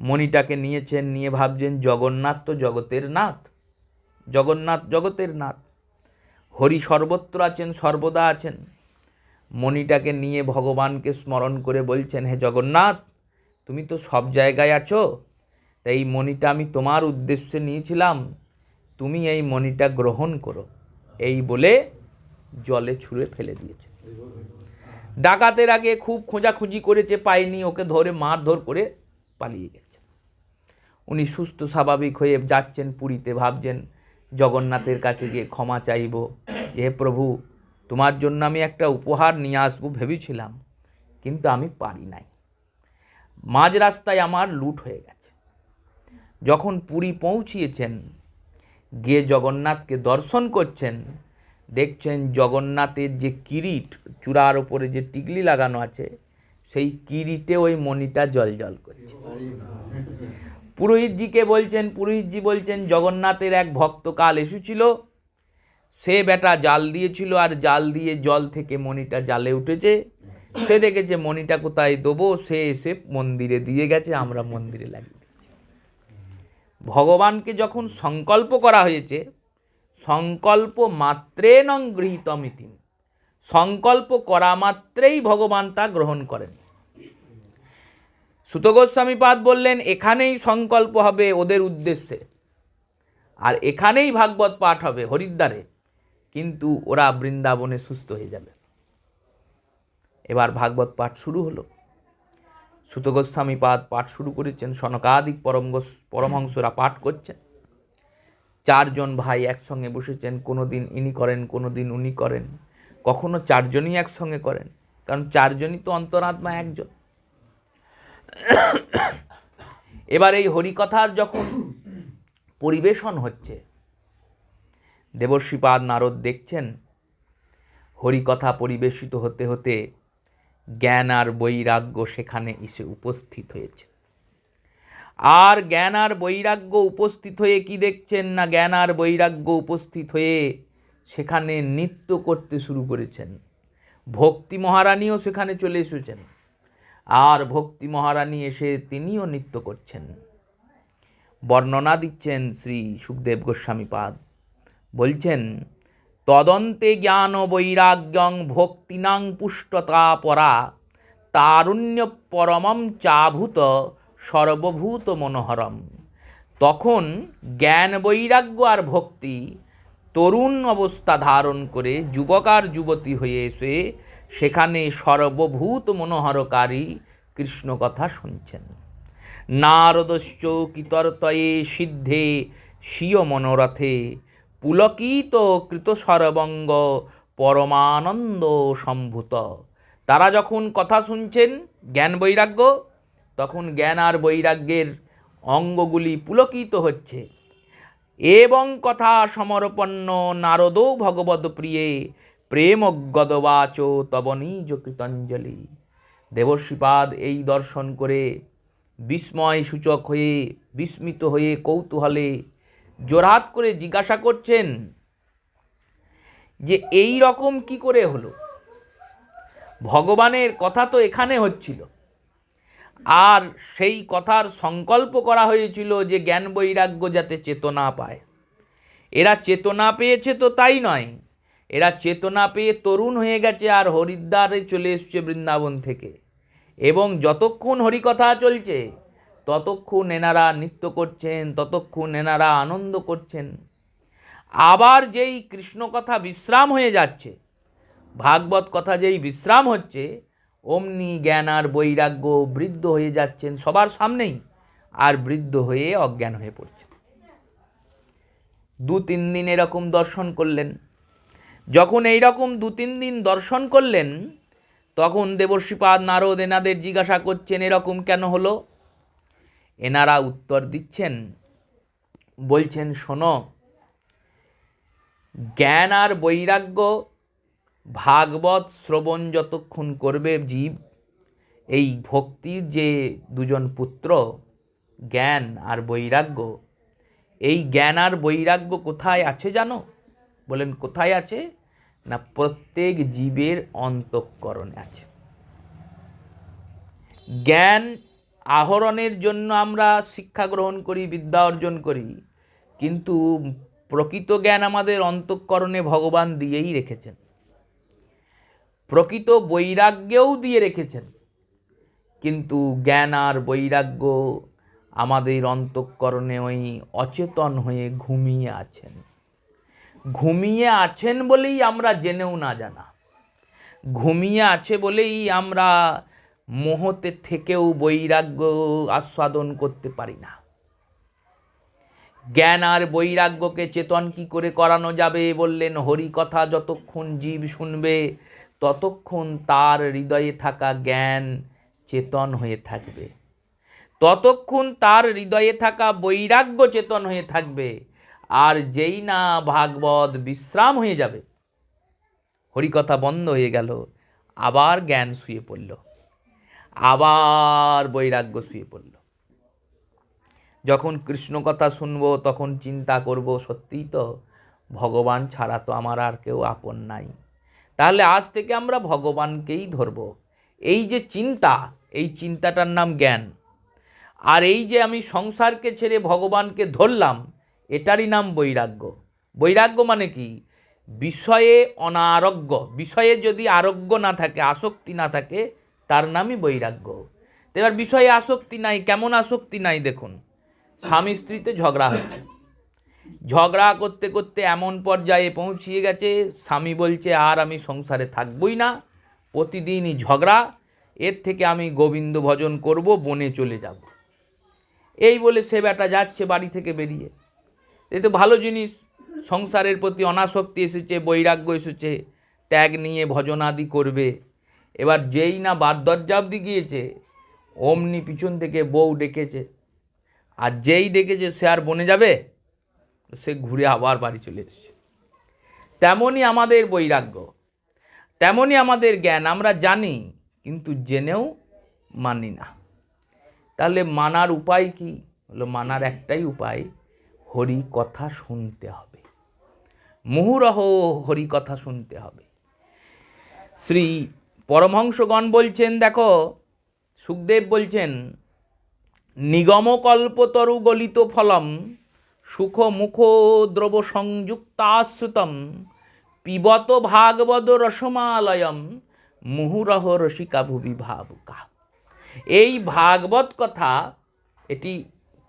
মণিটাকে নিয়েছেন, নিয়ে ভাবছেন জগন্নাথ তো জগতের নাথ, জগন্নাথ জগতের নাথ, হরি সর্বত্র আছেন, সর্বদা আছেন। মণিটাকে নিয়ে ভগবানকে স্মরণ করে বলছেন, হে জগন্নাথ, তুমি তো সব জায়গায় আছো, তাই এই মণিটা আমি তোমার উদ্দেশ্যে নিয়েছিলাম, তুমি এই মণিটা গ্রহণ করো। এই বলে জলে ছুঁড়ে ফেলে দিয়েছে। ডাকাতের আগে খুব খোঁজাখুঁজি করেছে, পায়নি, ওকে ধরে মারধর করে পালিয়ে গেছে। উনি সুস্থ স্বাভাবিক হয়ে যাচ্ছেন পুরীতে, ভাবছেন জগন্নাথের কাছে গিয়ে ক্ষমা চাইব, হে প্রভু, তোমার জন্য আমি একটা উপহার নিয়ে আসবো ভেবেছিলাম, কিন্তু আমি পারি নাই, মাঝ রাস্তায় আমার লুট হয়ে গেছে। যখন পুরী পৌঁছিয়েছেন, গিয়ে জগন্নাথকে দর্শন করছেন, দেখছেন জগন্নাথের যে কিরিট, চূড়ার ওপরে যে টিকলি লাগানো আছে, সেই কিরিটে ওই মণিটা জল করছে। পুরোহিতজিকে বলছেন, পুরোহিতজি বলছেন জগন্নাথের এক ভক্ত কাল এসেছিল, সে বেটা জাল দিয়েছিল, আর জাল দিয়ে জল থেকে মণিটা জালে উঠেছে, সে দেখেছে মণিটা কোথায় দেবো, সে এসে মন্দিরে দিয়ে গেছে, আমরা মন্দিরে লাগিয়ে দিয়েছি। ভগবানকে যখন সংকল্প করা হয়েছে, সংকল্প মাত্রেনং গৃহীতমিতি, সংকল্প করা মাত্রেই ভগবান তা গ্রহণ করেন। সুত গোস্বামীপাদ বললেন এখানেই সংকল্প হবে ওদের উদ্দেশ্যে, আর এখানেই ভাগবত পাঠ হবে হরিদ্বারে, কিন্তু ওরা বৃন্দাবনে সুস্থ হয়ে যাবে। এবার ভাগবত পাঠ শুরু হলো। সুত গোস্বামীপাদ পাঠ শুরু করেছেন, সনকাদিক পরমহংসরা পাঠ করছেন। 4 জন ভাই একসঙ্গে বসেছেন, কোনো দিন ইনি করেন, কোনো দিন উনি করেন, কখনো 4 জনই একসঙ্গে করেন, কারণ 4 জনই তো অন্তরাত্মা একজন। এবার এই হরিকথার যখন পরিবেশন হচ্ছে, দেবর্ষিপাদ নারদ দেখছেন হরিকথা পরিবেশিত হতে হতে জ্ঞান আর বৈরাগ্য সেখানে এসে উপস্থিত হয়েছে। আর জ্ঞান আর বৈরাগ্য উপস্থিত হয়ে কি দেখছেন না, জ্ঞান আর বৈরাগ্য উপস্থিত হয়ে সেখানে নৃত্য করতে শুরু করেছেন। ভক্তি মহারানীও সেখানে চলে এসেছেন, আর ভক্তি মহারানী এসে তিনিও নৃত্য করছেন। বর্ণনা দিচ্ছেন শ্রী সুখদেব গোস্বামীপাদ, বলছেন তদন্তে জ্ঞান বৈরাগ্যং ভক্তিনাং পুষ্টতা পরা তারুণ্য পরমম চাভূত সর্বভূত মনোহরম। তখন জ্ঞান বৈরাগ্য আর ভক্তি তরুণ অবস্থা ধারণ করে যুবক আর যুবতী হয়ে এসে সেখানে সর্বভূত মনোহরকারী কৃষ্ণ কথা শুনছেন। নারদশ্চ কিতর্তয়ে সিদ্ধে স্বীয় মনোরথে পুলকিত কৃত সর্বঙ্গ পরমানন্দ সম্ভূত। তারা যখন কথা শুনছেন জ্ঞান বৈরাগ্য, তখন জ্ঞান আর বৈরাগ্যের অঙ্গগুলি পুলকিত হচ্ছে। এবং কথা সমর্পন্ন নারদও ভগবত প্রিয়ে প্রেমগদবাচ তব নিজ কৃতাঞ্জলি। দেবর্ষিপাদ এই দর্শন করে বিস্ময় সূচক হয়ে, বিস্মিত হয়ে, কৌতূহলে জোরহাত করে জিজ্ঞাসা করছেন যে এই রকম কি করে হলো? ভগবানের কথা তো এখানে হচ্ছিল, আর সেই কথার সংকল্প করা হয়েছিল যে জ্ঞান বৈরাগ্য যাতে চেতনা পায়। এরা চেতনা পেয়েছে তো তাই নয়, এরা চেতনা পেয়ে তরুণ হয়ে গেছে আর হরিদ্বারে চলে এসছে বৃন্দাবন থেকে। এবং যতক্ষণ হরিকথা চলছে ততক্ষণ এনারা নৃত্য করছেন, ততক্ষণ এনারা আনন্দ করছেন। আবার যেই কৃষ্ণ কথা বিশ্রাম হয়ে যাচ্ছে, ভাগবত কথা যেই বিশ্রাম হচ্ছে, অমনি জ্ঞান আর বৈরাগ্য বৃদ্ধ হয়ে যাচ্ছেন সবার সামনেই, আর বৃদ্ধ হয়ে অজ্ঞান হয়ে পড়ছেন। 2-3 দিন এরকম দর্শন করলেন। যখন এইরকম 2-3 দিন দর্শন করলেন, তখন দেবর্ষিপাদ নারদ এনাদের জিজ্ঞাসা করছেন এরকম কেন হলো? এনারা উত্তর দিচ্ছেন, বলছেন শোনো, জ্ঞান আর বৈরাগ্য ভাগবত শ্রবণ যতক্ষণ করবে জীব, এই ভক্তির যে 2 জন পুত্র জ্ঞান আর বৈরাগ্য, এই জ্ঞান আর বৈরাগ্য কোথায় আছে জানো? বলেন কোথায় আছে? না প্রত্যেক জীবের অন্তঃকরণে আছে। জ্ঞান আহরণের জন্য আমরা শিক্ষা গ্রহণ করি, বিদ্যা অর্জন করি, কিন্তু প্রকৃত জ্ঞান আমাদের অন্তঃকরণে ভগবান দিয়েই রেখেছেন। প্রকৃত বৈরাগ্যও দিয়ে রেখেছেন, কিন্তু জ্ঞান আর বৈরাগ্য আমাদের অন্তঃকরণে ওই অচেতন হয়ে ঘুমিয়ে আছেন। ঘুমিয়ে আছেন বলেই আমরা জেনেও না জানা, ঘুমিয়ে আছে বলেই আমরা মোহতে থেকেও বৈরাগ্য আস্বাদন করতে পারি না। জ্ঞান আর বৈরাগ্যকে চেতন কি করে করানো যাবে বললেন, হরি কথা যতক্ষণ জীব শুনবে ততক্ষণ তার হৃদয়ে থাকা জ্ঞান চেতন হয়ে থাকবে, ততক্ষণ তার হৃদয়ে থাকা বৈরাগ্য চেতন হয়ে থাকবে। আর যেই না ভাগবত বিশ্রাম হয়ে যাবে, হরিকথা বন্ধ হয়ে গেল, আবার জ্ঞান শুয়ে পড়ল, আবার বৈরাগ্য শুয়ে পড়ল। যখন কৃষ্ণ কথা শুনবো তখন চিন্তা করব, সত্যিই তো ভগবান ছাড়া তো আমার আর কেউ আপন নাই। তাহলে আজ থেকে আমরা ভগবানকেই ধরব। এই যে চিন্তা, এই চিন্তাটার নাম জ্ঞান। আর এই যে আমি সংসারকে ছেড়ে ভগবানকে ধরলাম, এটারই নাম বৈরাগ্য। বৈরাগ্য মানে কি? বিষয়ে অনারোগ্য, বিষয়ে যদি আরোগ্য না থাকে, আসক্তি না থাকে, তার নামই বৈরাগ্য। তো এবার বিষয়ে আসক্তি নাই, কেমন আসক্তি নাই দেখুন। স্বামী স্ত্রীতে ঝগড়া হচ্ছে, ঝগড়া করতে করতে এমন পর্যায়ে পৌঁছিয়ে গেছে, স্বামী বলছে আর আমি সংসারে থাকবই না, প্রতিদিনই ঝগড়া, এর থেকে আমি গোবিন্দ ভজন করব, বনে চলে যাব। এই বলে সে বেটা যাচ্ছে বাড়ি থেকে বেরিয়ে। এই তো ভালো জিনিস, সংসারের প্রতি অনাসক্তি এসেছে, বৈরাগ্য এসেছে, ত্যাগ নিয়ে ভজনাদি করবে। এবার যেই না দরজা অবধি গিয়েছে, অমনি পিছন থেকে বউ ডেকেছে, আর যেই ডেকেছে সে আর বনে যাবে, সে ঘুরে আবার বাড়ি চলে এসেছে। তেমনই আমাদের বৈরাগ্য, তেমনই আমাদের জ্ঞান। আমরা জানি কিন্তু জেনেও মানি না। তাহলে মানার উপায় কি? হলো মানার একটাই উপায়, হরি কথা শুনতে হবে, মুহুরহ হরি কথা শুনতে হবে। শ্রী পরমহংসগণ বলছেন, দেখো সুখদেব বলছেন, নিগম কল্পতরু গলিত ফলম সুখ মুখ দ্রব সংযুক্তাশ্রিতম পিবত ভাগবত রসমালয়ম মুহুরহ রসিকা ভুবি ভাবুকা। এই ভাগবত কথা, এটি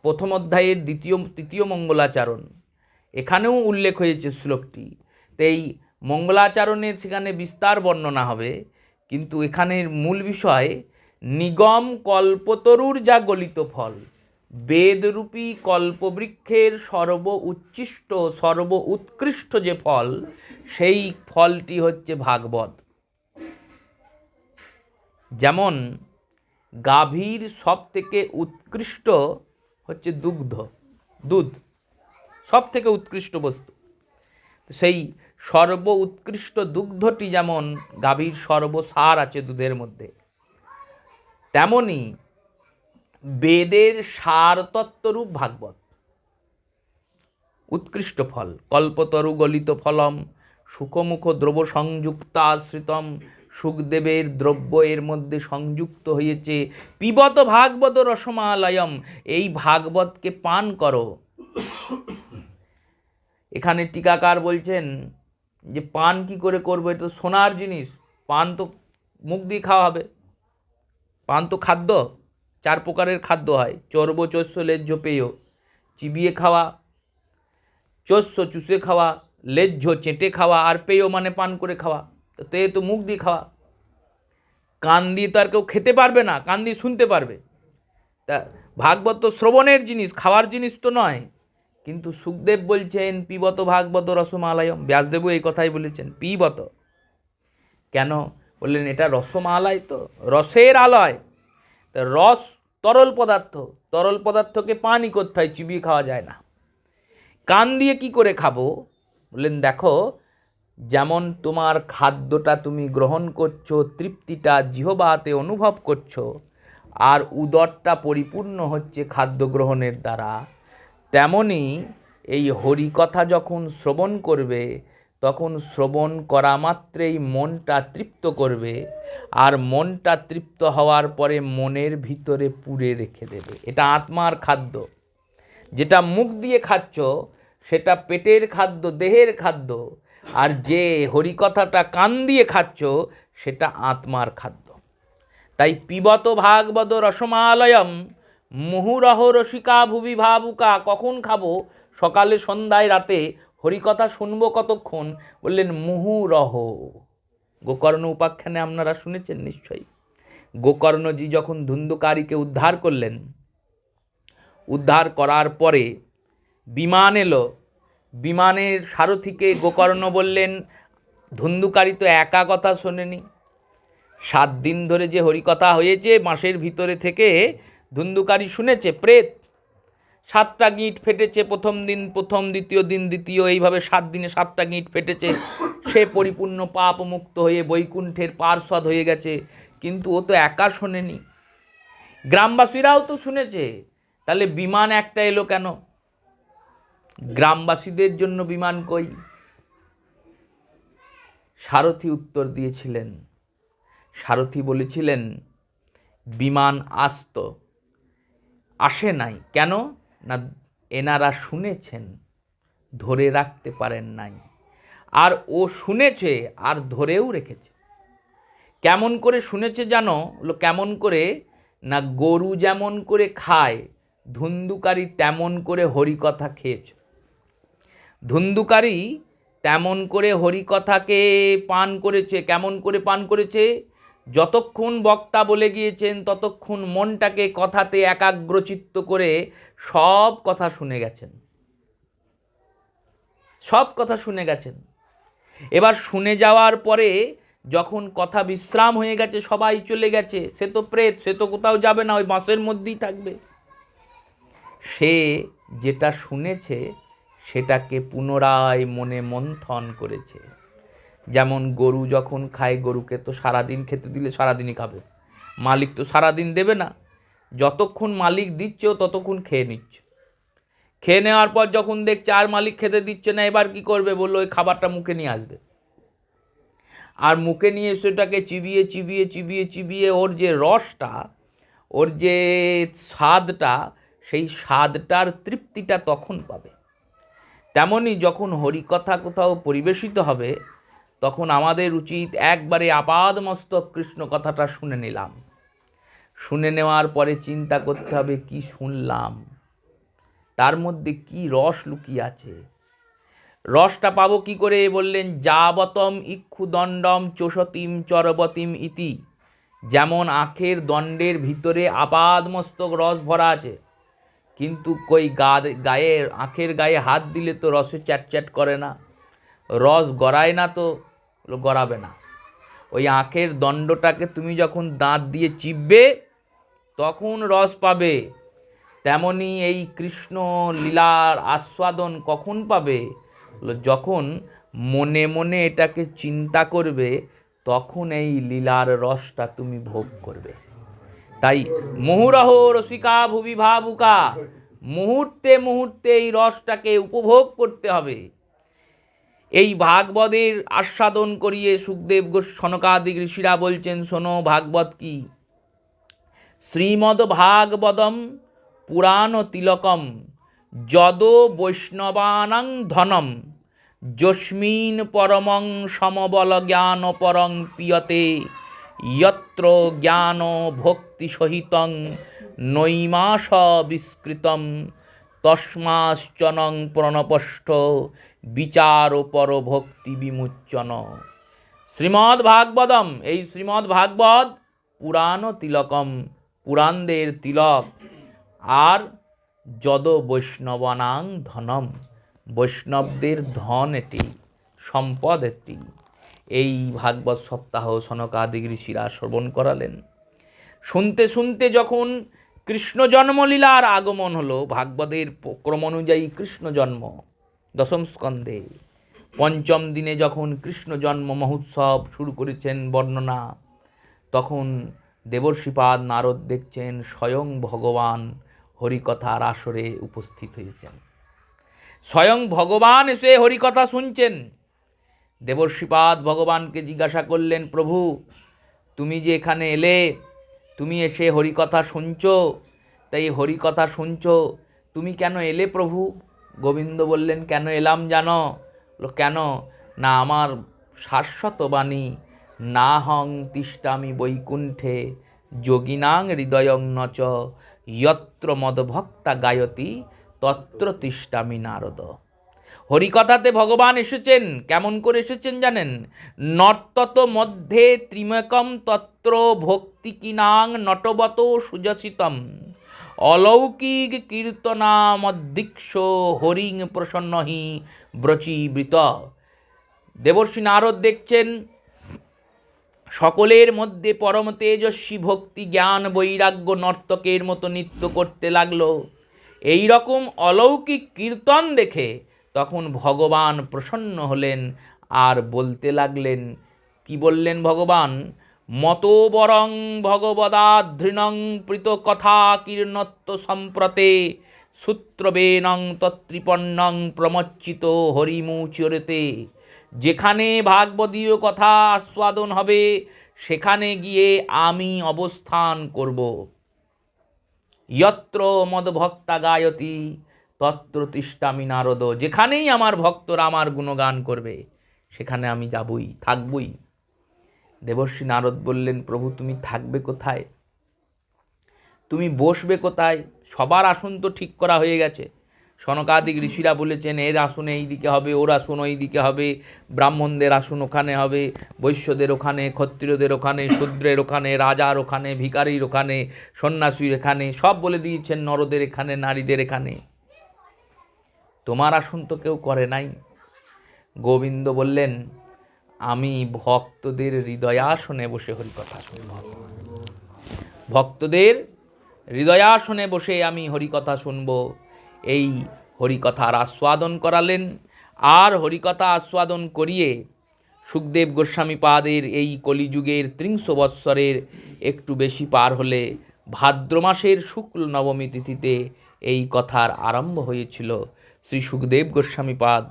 প্রথম অধ্যায়ের তৃতীয় মঙ্গলাচরণ, এখানেও উল্লেখ হয়েছে শ্লোকটি। তো এই মঙ্গলাচরণের সেখানে বিস্তার বর্ণনা হবে, কিন্তু এখানের মূল বিষয় নিগম কল্পতরুর যা গলিত ফল, বেদরূপী কল্পবৃক্ষের সর্ব উৎকৃষ্ট যে ফল, সেই ফলটি হচ্ছে ভাগবত। যেমন গাভীর সব থেকে উৎকৃষ্ট হচ্ছে দুধ সব থেকে উৎকৃষ্ট বস্তু। সেই সর্ব উৎকৃষ্ট দুগ্ধটি যেমন গাভীর সর্বসার আছে দুধের মধ্যে, তেমনি বেদের সার তত্ত্বরূপ ভাগবত উৎকৃষ্ট ফল। কল্পতরু গলিত ফলম সুখমুখ দ্রব্য সংযুক্তাশ্রিতম, সুখদেবের দ্রব্য এর মধ্যে সংযুক্ত হয়েছে। পিবত ভাগবত রসমালয়ম, এই ভাগবতকে পান করো। এখানে টিকাকার বলছেন যে পান কি করে করবো, এটা তো সোনার জিনিস, পান তো মুখ দিয়ে খাওয়া হবে। পান তো খাদ্য, 4 প্রকারের খাদ্য হয়, চর্ব চস্য লেজ্জ পেয়। চিবিয়ে খাওয়া, চস্য চুষে খাওয়া, লেজ্জ চেটে খাওয়া, আর পেয় মানে পান করে খাওয়া। তো এ তো মুখ দিয়ে খাওয়া, কান দিয়ে তো আর কেউ খেতে পারবে না, কান দিয়ে শুনতে পারবে। তা ভাগবত তো শ্রবণের জিনিস, খাওয়ার জিনিস তো নয়। কিন্তু সুখদেব বলছেন পিবত ভাগবত রসমালয়ম, ব্যাসদেবও এই কথাই বলেছেন, পিবত। কেন বললেন? এটা রসমালয়, তো রসের আলয়। তা রস তরল পদার্থ, তরল পদার্থকে পানই করতে হয়, চিবিয়ে খাওয়া যায় না। কান দিয়ে কি করে খাবো? বললেন দেখো, যেমন তোমার খাদ্যটা তুমি গ্রহণ করছো, তৃপ্তিটা জিহ্বাতে অনুভব করছো, আর উদরটা পরিপূর্ণ হচ্ছে খাদ্য গ্রহণের দ্বারা, তেমনি এই হরিকথা যখন শ্রবণ করবে তখন শ্রবণ করা মাত্রেই মনটা তৃপ্ত করবে, আর মনটা তৃপ্ত হওয়ার পরে মনের ভিতরে পুরে রেখে দেবে। এটা আত্মার খাদ্য। যেটা মুখ দিয়ে খাচ্ছ সেটা পেটের খাদ্য, দেহের খাদ্য, আর যে হরিকথাটা কান দিয়ে খাচ্ছ সেটা আত্মার খাদ্য। তাই পিবত ভাগবত রসমালয়ম মুহুরহ রসিকা ভুবি ভাবুকা। কখন খাবো? সকালে, সন্ধ্যায়, রাতে। হরিকথা শুনবো কতক্ষণ? বললেন মুহুরহ। গোকর্ণ উপাখ্যানে আপনারা শুনেছেন নিশ্চয়ই। গোকর্ণজি যখন ধুন্ধুকারীকে উদ্ধার করলেন, উদ্ধার করার পরে বিমান এলো। বিমানের সারথিকে গোকর্ণ বললেন, ধুন্ধুকারী তো একা কথা শোনেনি, 7 দিন ধরে যে হরিকথা হয়েছে বাঁশের ভিতরে থেকে ধুন্ধুকারী শুনেছে। প্রেত 7টা গিঁট ফেটেছে, প্রথম দিন প্রথম, দ্বিতীয় দিন দ্বিতীয়, এইভাবে 7 দিনে 7টা গিঁট ফেটেছে। সে পরিপূর্ণ পাপ মুক্ত হয়ে বৈকুণ্ঠের পার্ষদ হয়ে গেছে। কিন্তু ও তো একা শোনেনি, গ্রামবাসীরাও তো শুনেছে। তাহলে বিমান একটা এলো কেন? গ্রামবাসীদের জন্য বিমান কই? সারথি উত্তর দিয়েছিলেন। সারথি বলেছিলেন বিমান আসে নাই। কেন না এনারা শুনেছেন, ধরে রাখতে পারেন নাই। আর ও শুনেছে আর ধরেও রেখেছে। কেমন করে শুনেছে জানো? কেমন করে না, গরু যেমন করে খায়, ধুন্ধুকারী তেমন করে হরিকথা খেয়েছে। ধুন্ধুকারী তেমন করে হরিকথাকে পান করেছে। কেমন করে পান করেছে? যতক্ষণ বক্তা বলে গিয়েছেন ততক্ষণ মনটাকে কথাতে একাগ্রচিত্ত করে সব কথা শুনে গেছেন। সব কথা শুনে গেছেন। এবার শুনে যাওয়ার পরে যখন কথা বিশ্রাম হয়ে গেছে, সবাই চলে গেছে, সে তো প্রেত, সে তো কোথাও যাবে না, ওই বাঁশের মধ্যেই থাকবে। সে যেটা শুনেছে সেটাকে পুনরায় মনে মন্থন করেছে। যেমন গরু যখন খায়, গরুকে তো সারাদিন খেতে দিলে সারাদিনই খাবে, মালিক তো সারাদিন দেবে না। যতক্ষণ মালিক দিচ্ছে ও ততক্ষণ খেয়ে নিচ্ছে। খেয়ে নেওয়ার পর যখন দেখছে আর মালিক খেতে দিচ্ছে না, এবার কি করবে? বললো ওই খাবারটা মুখে নিয়ে আসবে। আর মুখে নিয়ে সেটাকে চিবিয়ে চিবিয়ে চিবিয়ে চিবিয়ে ওর যে রসটা, ওর যে স্বাদটা, সেই স্বাদটার তৃপ্তিটা তখন পাবে। তেমনই যখন হরিকথা কোথাও পরিবেশিত হবে, তখন আমাদের উচিত একবারে আপাদমস্তক কৃষ্ণ কথাটা শুনে নিলাম। শুনে নেওয়ার পরে চিন্তা করতে হবে কি শুনলাম, তার মধ্যে কি রস লুকিয়ে আছে। রসটা পাবো কি করে? বললেন যাবতম ইক্ষুদণ্ডম চোষতিম চরবতিম ইতি। যেমন আখের দণ্ডের ভিতরে আপাদমস্তক রস ভরা আছে, কিন্তু কই গায়ে, আখের গায়ে হাত দিলে তো রসে চ্যাটচ্যাট করে না, রস গড়ায় না, তো গড়াবে না। ওই আখের দণ্ডটাকে তুমি যখন দাঁত দিয়ে চিপবে তখন রস পাবে। তেমনি এই কৃষ্ণ লীলার আস্বাদন কখন পাবে? যখন মনে মনে এটাকে চিন্তা করবে, তখন এই লীলার রসটা তুমি ভোগ করবে। তাই মুহুরহ রসিকা ভুবি ভাবুকা, মুহূর্তে মুহূর্তে এই রসটাকে উপভোগ করতে হবে। এই ভাগবতের আস্বাদন করিয়ে সুখদেব সনকাদি ঋষিরা বলছেন, শোনো ভাগবত কি। শ্রীমদ্ ভাগবতম পুরাণ তিলকম যদ বৈষ্ণবানাং ধনম যস্মিন পরমং সমবল জ্ঞান পরং পিয়তে যত্র জ্ঞান ভক্তি সহিতং নৈমাস বিস্কৃতম তস্মাশ্চনং প্রণপষ্ঠ বিচার পর ভক্তি বিমুচ্চন। শ্রীমদ্ ভাগবতম, এই শ্রীমদ্ ভাগবত পুরাণ তিলকম, পুরাণদের তিলক, আর যদ বৈষ্ণবানাং ধনম, বৈষ্ণবদের ধন এটি, সম্পদ এটি। এই ভাগবত সপ্তাহ সনকাদি ঋষিরা শ্রবণ করালেন। শুনতে শুনতে যখন কৃষ্ণ জন্মলীলার আগমন হলো, ভাগবতের ক্রম অনুযায়ী কৃষ্ণ জন্ম 10ম স্কন্ধে, 5ম দিনে যখন কৃষ্ণ জন্ম মহোৎসব শুরু করেছেন বর্ণনা, তখন দেবর্ষিপাদ নারদ দেখছেন স্বয়ং ভগবান হরিকথার আসরে উপস্থিত হয়েছেন। স্বয়ং ভগবান এসে হরিকথা শুনছেন। দেবর্ষিপাদ ভগবানকে জিজ্ঞাসা করলেন, প্রভু তুমি যে এখানে এলে, তুমি এসে হরিকথা শুনছ, তাই হরিকথা শুনছ, তুমি কেন এলে প্রভু? গোবিন্দ বললেন, কেন এলাম জানো? কেন না, আমার শাশ্বত বাণী, না হং তিষ্ঠামি বৈকুণ্ঠে যোগিনাং হৃদয়ং নচ যত্র মদভক্তা গায়তি তত্র তিষ্ঠামি নারদ। হরিকথাতে ভগবান এসেছেন, কেমন করে এসেছেন জানেন? নর্তত মধ্যে ত্রিমকম তত্র ভক্তিকিনাং নটবত সুজসিতম অলৌকিক কীর্তনামদীক্ষ হরিং প্রসন্নহি ব্রচীবৃত। দেবর্ষি নারদ দেখছেন সকলের মধ্যে পরম তেজস্বী ভক্তি জ্ঞান বৈরাগ্য নর্তকের মতো নৃত্য করতে লাগলো। এই রকম অলৌকিক কীর্তন দেখে তখন ভগবান প্রসন্ন হলেন আর বলতে লাগলেন। কি বললেন ভগবান? মতো বরং ভগবদাধৃণং প্রীত কথা কীর্ণত্ব সম্প্রতে সূত্রবেনং তত্রিপন্নং প্রমচ্চিত হরিমুচরতে। যেখানে ভাগবদীয় কথা আস্বাদন হবে সেখানে গিয়ে আমি অবস্থান করব। যত্র মদভক্তা গায়তি তত্র তিষ্ঠামি নারদ। যেখানেই আমার ভক্তরা আমার গুণগান করবে সেখানে আমি যাবই, থাকবই। দেবর্ষি নারদ বললেন, প্রভু তুমি থাকবে কোথায়? তুমি বসবে কোথায়? সবার আসন তো ঠিক করা হয়ে গেছে। সনকাদিক ঋষিরা বলেছেন এর আসন এই দিকে হবে, ওর আসন ওই দিকে হবে, ব্রাহ্মণদের আসন ওখানে হবে, বৈশ্যদের ওখানে, ক্ষত্রিয়দের ওখানে, শূদ্রের ওখানে, রাজার ওখানে, ভিখারির ওখানে, সন্ন্যাসীর এখানে, সব বলে দিয়েছেন নরদের এখানে, নারীদের এখানে। তোমার আসন তো কেউ করে নাই। গোবিন্দ বললেন, আমি ভক্তদের হৃদয়াসনে বসে হরিকথা শুনব। ভক্তদের হৃদয়াসনে বসে আমি হরিকথা শুনব। এই হরিকথার আস্বাদন করালেন। আর হরিকথা আস্বাদন করিয়ে সুখদেব গোস্বামীপাদের এই কলিযুগের ৩০ বৎসরের একটু বেশি পার হলে ভাদ্র মাসের শুক্ল নবমী তিথিতে এই কথার আরম্ভ হয়েছিল। শ্রী সুখদেব গোস্বামীপাদ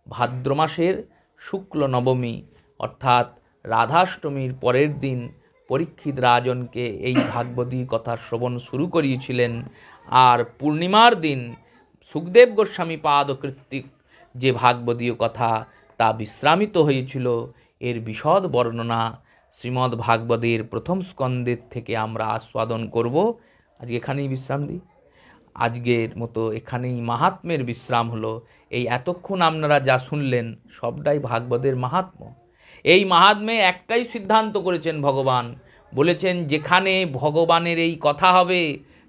ভাদ্র মাসের শুক্ল নবমী অর্থাৎ রাধাষ্টমীর পরের দিন পরীক্ষিত রাজনকে এই ভাগবতী কথা শ্রবণ শুরু করিয়েছিলেন। আর পূর্ণিমার দিন সুখদেব গোস্বামীপাদ কর্তৃক যে ভাগবতীয় কথা তা বিশ্রামিত হয়েছিল, এর বিশদ বর্ণনা শ্রীমদ্ ভাগবতের প্রথম স্কন্ধের থেকে আমরা আস্বাদন করব। আজকে এখানেই বিশ্রাম দিই। আজকের মতো এখানেই মাহাত্ম্যের বিশ্রাম হলো। এই এতক্ষণ আপনারা যা শুনলেন সবটাই ভাগবতের মাহাত্ম্য। এই মাহাত্ম্যে একটাই সিদ্ধান্ত করেছেন ভগবান, বলেছেন যেখানে ভগবানের এই কথা হবে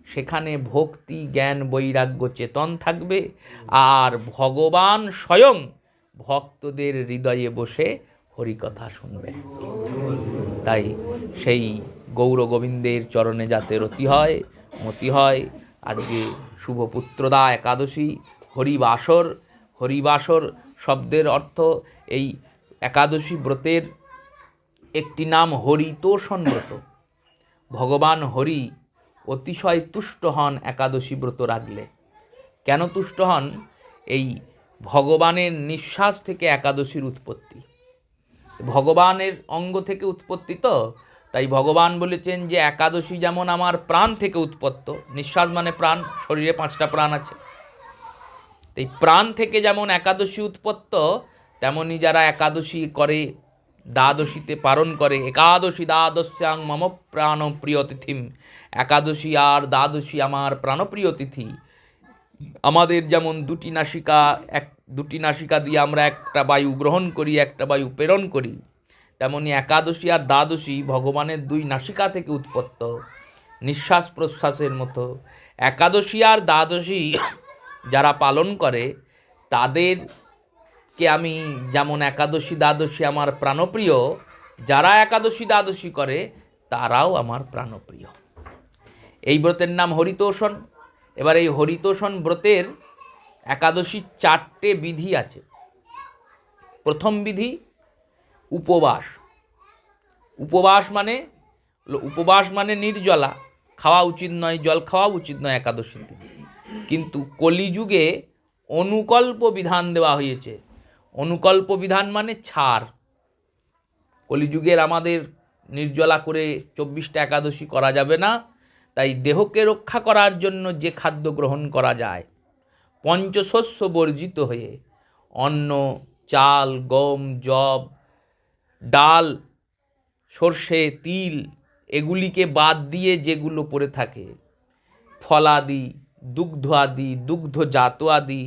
সেখানে ভক্তি জ্ঞান বৈরাগ্য চেতন থাকবে, আর ভগবান স্বয়ং ভক্তদের হৃদয়ে বসে হরিকথা শুনবেন। তাই সেই গৌর গোবিন্দের চরণে যাতে রতি হয়, মতি হয়। আজকে শুভ পুত্রদা একাদশী, হরিবাসর। হরিবাসর শব্দের অর্থ এই একাদশী ব্রতের একটি নাম হরিতোষণ ব্রত। ভগবান হরি অতিশয় তুষ্ট হন একাদশী ব্রত রাখলে। কেন তুষ্ট হন? এই ভগবানের নিঃশ্বাস থেকে একাদশীর উৎপত্তি, ভগবানের অঙ্গ থেকে উৎপত্তি, তো তাই ভগবান বলেছেন যে একাদশী যেমন আমার প্রাণ থেকে উৎপত্ত, নিঃশ্বাস মানে প্রাণ, শরীরে 5টা প্রাণ আছে, এই প্রাণ থেকে যেমন একাদশী উৎপত্ত, তেমনি যারা একাদশী করে, দ্বাদশীতে পালন করে, একাদশী দ্বাদশ্যাং মম প্রাণ প্রিয় তিথিম, একাদশী আর দ্বাদশী আমার প্রাণপ্রিয় তিথি। আমাদের যেমন দুটি নাসিকা দিয়ে আমরা একটা বায়ু গ্রহণ করি, একটা বায়ু প্রেরণ করি, তেমনি একাদশী আর দ্বাদশী ভগবানের 2 নাসিকা থেকে উৎপত্ত, নিঃশ্বাস প্রশ্বাসের মতো। একাদশী আর দ্বাদশী যারা পালন করে তাদেরকে আমি যেমন একাদশী দ্বাদশী আমার প্রাণপ্রিয়, যারা একাদশী দ্বাদশী করে তারাও আমার প্রাণপ্রিয়। এই ব্রতের নাম হরিতোষণ। এবার এই হরিতোষণ ব্রতের একাদশী 4টে বিধি আছে। প্রথম বিধি উপবাস। উপবাস মানে নির্জলা, খাওয়া উচিত নয়, জল খাওয়া উচিত নয় একাদশীর দিন। কিন্তু কলিযুগে অনুকল্প বিধান দেওয়া হয়েছে। অনুকল্প বিধান মানে ছাড়। কলিযুগের আমাদের নির্জলা করে 24টা একাদশী করা যাবে না। তাই দেহকে রক্ষা করার জন্য যে খাদ্য গ্রহণ করা যায়, পঞ্চশস্য বর্জিত হয়ে অন্ন, চাল, গম, যব, ডাল, সর্ষে, তিল এগুলিকে বাদ দিয়ে যেগুলো পড়ে থাকে, ফলাদি, দুগ্ধজাত আদি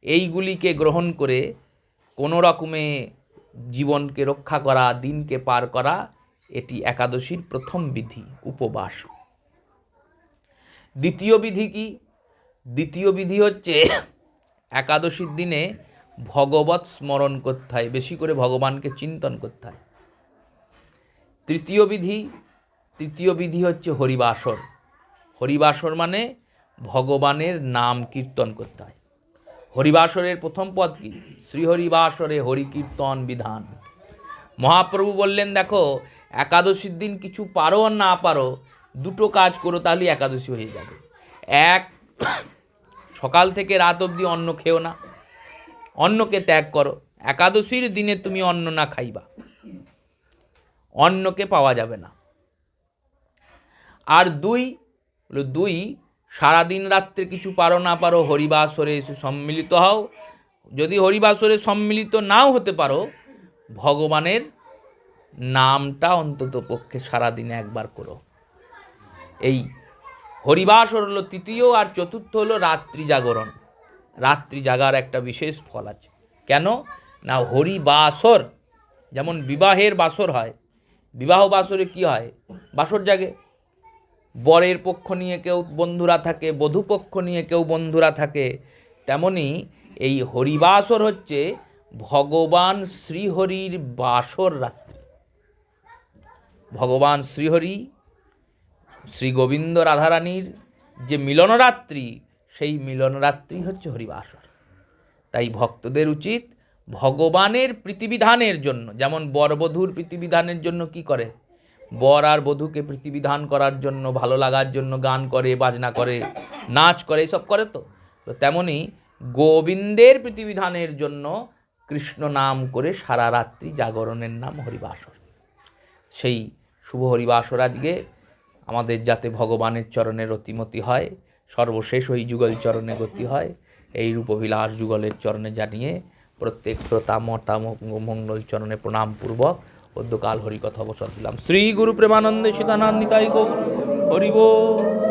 এইগুলিকে গ্রহণ করে কোনো রকমে জীবনকে রক্ষা করা, দিনকে পার করা, এটি একাদশীর প্রথম বিধি, উপবাস। দ্বিতীয় বিধি কি? দ্বিতীয় বিধি হচ্ছে একাদশীর দিনে ভগবত স্মরণ করতে হয়, বেশি করে ভগবানকে চিন্তন করতে হয়। তৃতীয় বিধি হচ্ছে হরিবাসর। হরিবাসর মানে ভগবানের নাম কীর্তন করতে হয়। হরিবাসরের প্রথম পদ কি? শ্রীহরিবাসরে হরিকীর্তন বিধান। মহাপ্রভু বললেন, দেখো একাদশীর দিন কিছু পারো আর না পারো, দুটো কাজ করো, তাহলে একাদশী হয়ে যাবে। এক, সকাল থেকে রাত অবধি অন্ন খেও না, অন্নকে ত্যাগ করো। একাদশীর দিনে তুমি অন্ন না খাইবা, অন্নকে পাওয়া যাবে না। আর দুই, সারাদিন রাত্রে কিছু পারো না পারো, হরিবাসরে এসে সম্মিলিত হও। যদি হরিবাসরে সম্মিলিত নাও হতে পারো, ভগবানের নামটা অন্তত পক্ষে সারাদিনে একবার করো। এই হরিবাসর হলো তৃতীয়। আর চতুর্থ হলো রাত্রি জাগরণ। রাত্রি জাগার একটা বিশেষ ফল আছে। কেন না, হরিবাসর যেমন বিবাহের বাসর হয়, বিবাহ বাসরে কি হয়? বাসর জাগে। বরের পক্ষ নিয়ে কেউ বন্ধুরা থাকে, বধূ পক্ষ নিয়ে কেউ বন্ধুরা থাকে। তেমনি এই হরিবাসর হচ্ছে ভগবান শ্রীহরির বাসর রাত্রি। ভগবান শ্রীহরি, শ্রী গোবিন্দ রাধারানীর যে মিলনরাত্রি, সেই মিলনরাত্রি হচ্ছে হরিবাসর। তাই ভক্তদের উচিত ভগবানের প্রীতিবিধানের জন্য, যেমন বরবধূর প্রীতিবিধানের জন্য কি করে? বর আর বধূকে প্রীতিবিধান করার জন্য, ভালো লাগার জন্য গান করে, বাজনা করে, নাচ করে, এসব করে। তো তেমনি গোবিন্দের প্রীতিবিধানের জন্য কৃষ্ণ নাম করে সারা রাত্রি জাগরণের নাম হরিবাসর। সেই শুভ হরিবাসর আজকে আমাদের যাতে ভগবানের চরণে রতিমতি হয়, সর্বশেষ ওই যুগল চরণে গতি হয়, এই রূপবিলাস যুগলের চরণে জানিয়ে প্রত্যেক শ্রোতা মতা মঙ্গল চরণে প্রণামপূর্বক অদ্যকাল হরিকথা অবসর দিলাম। শ্রী গুরু প্রেমানন্দে সীতানন্দিতাই গৌর হরি বল।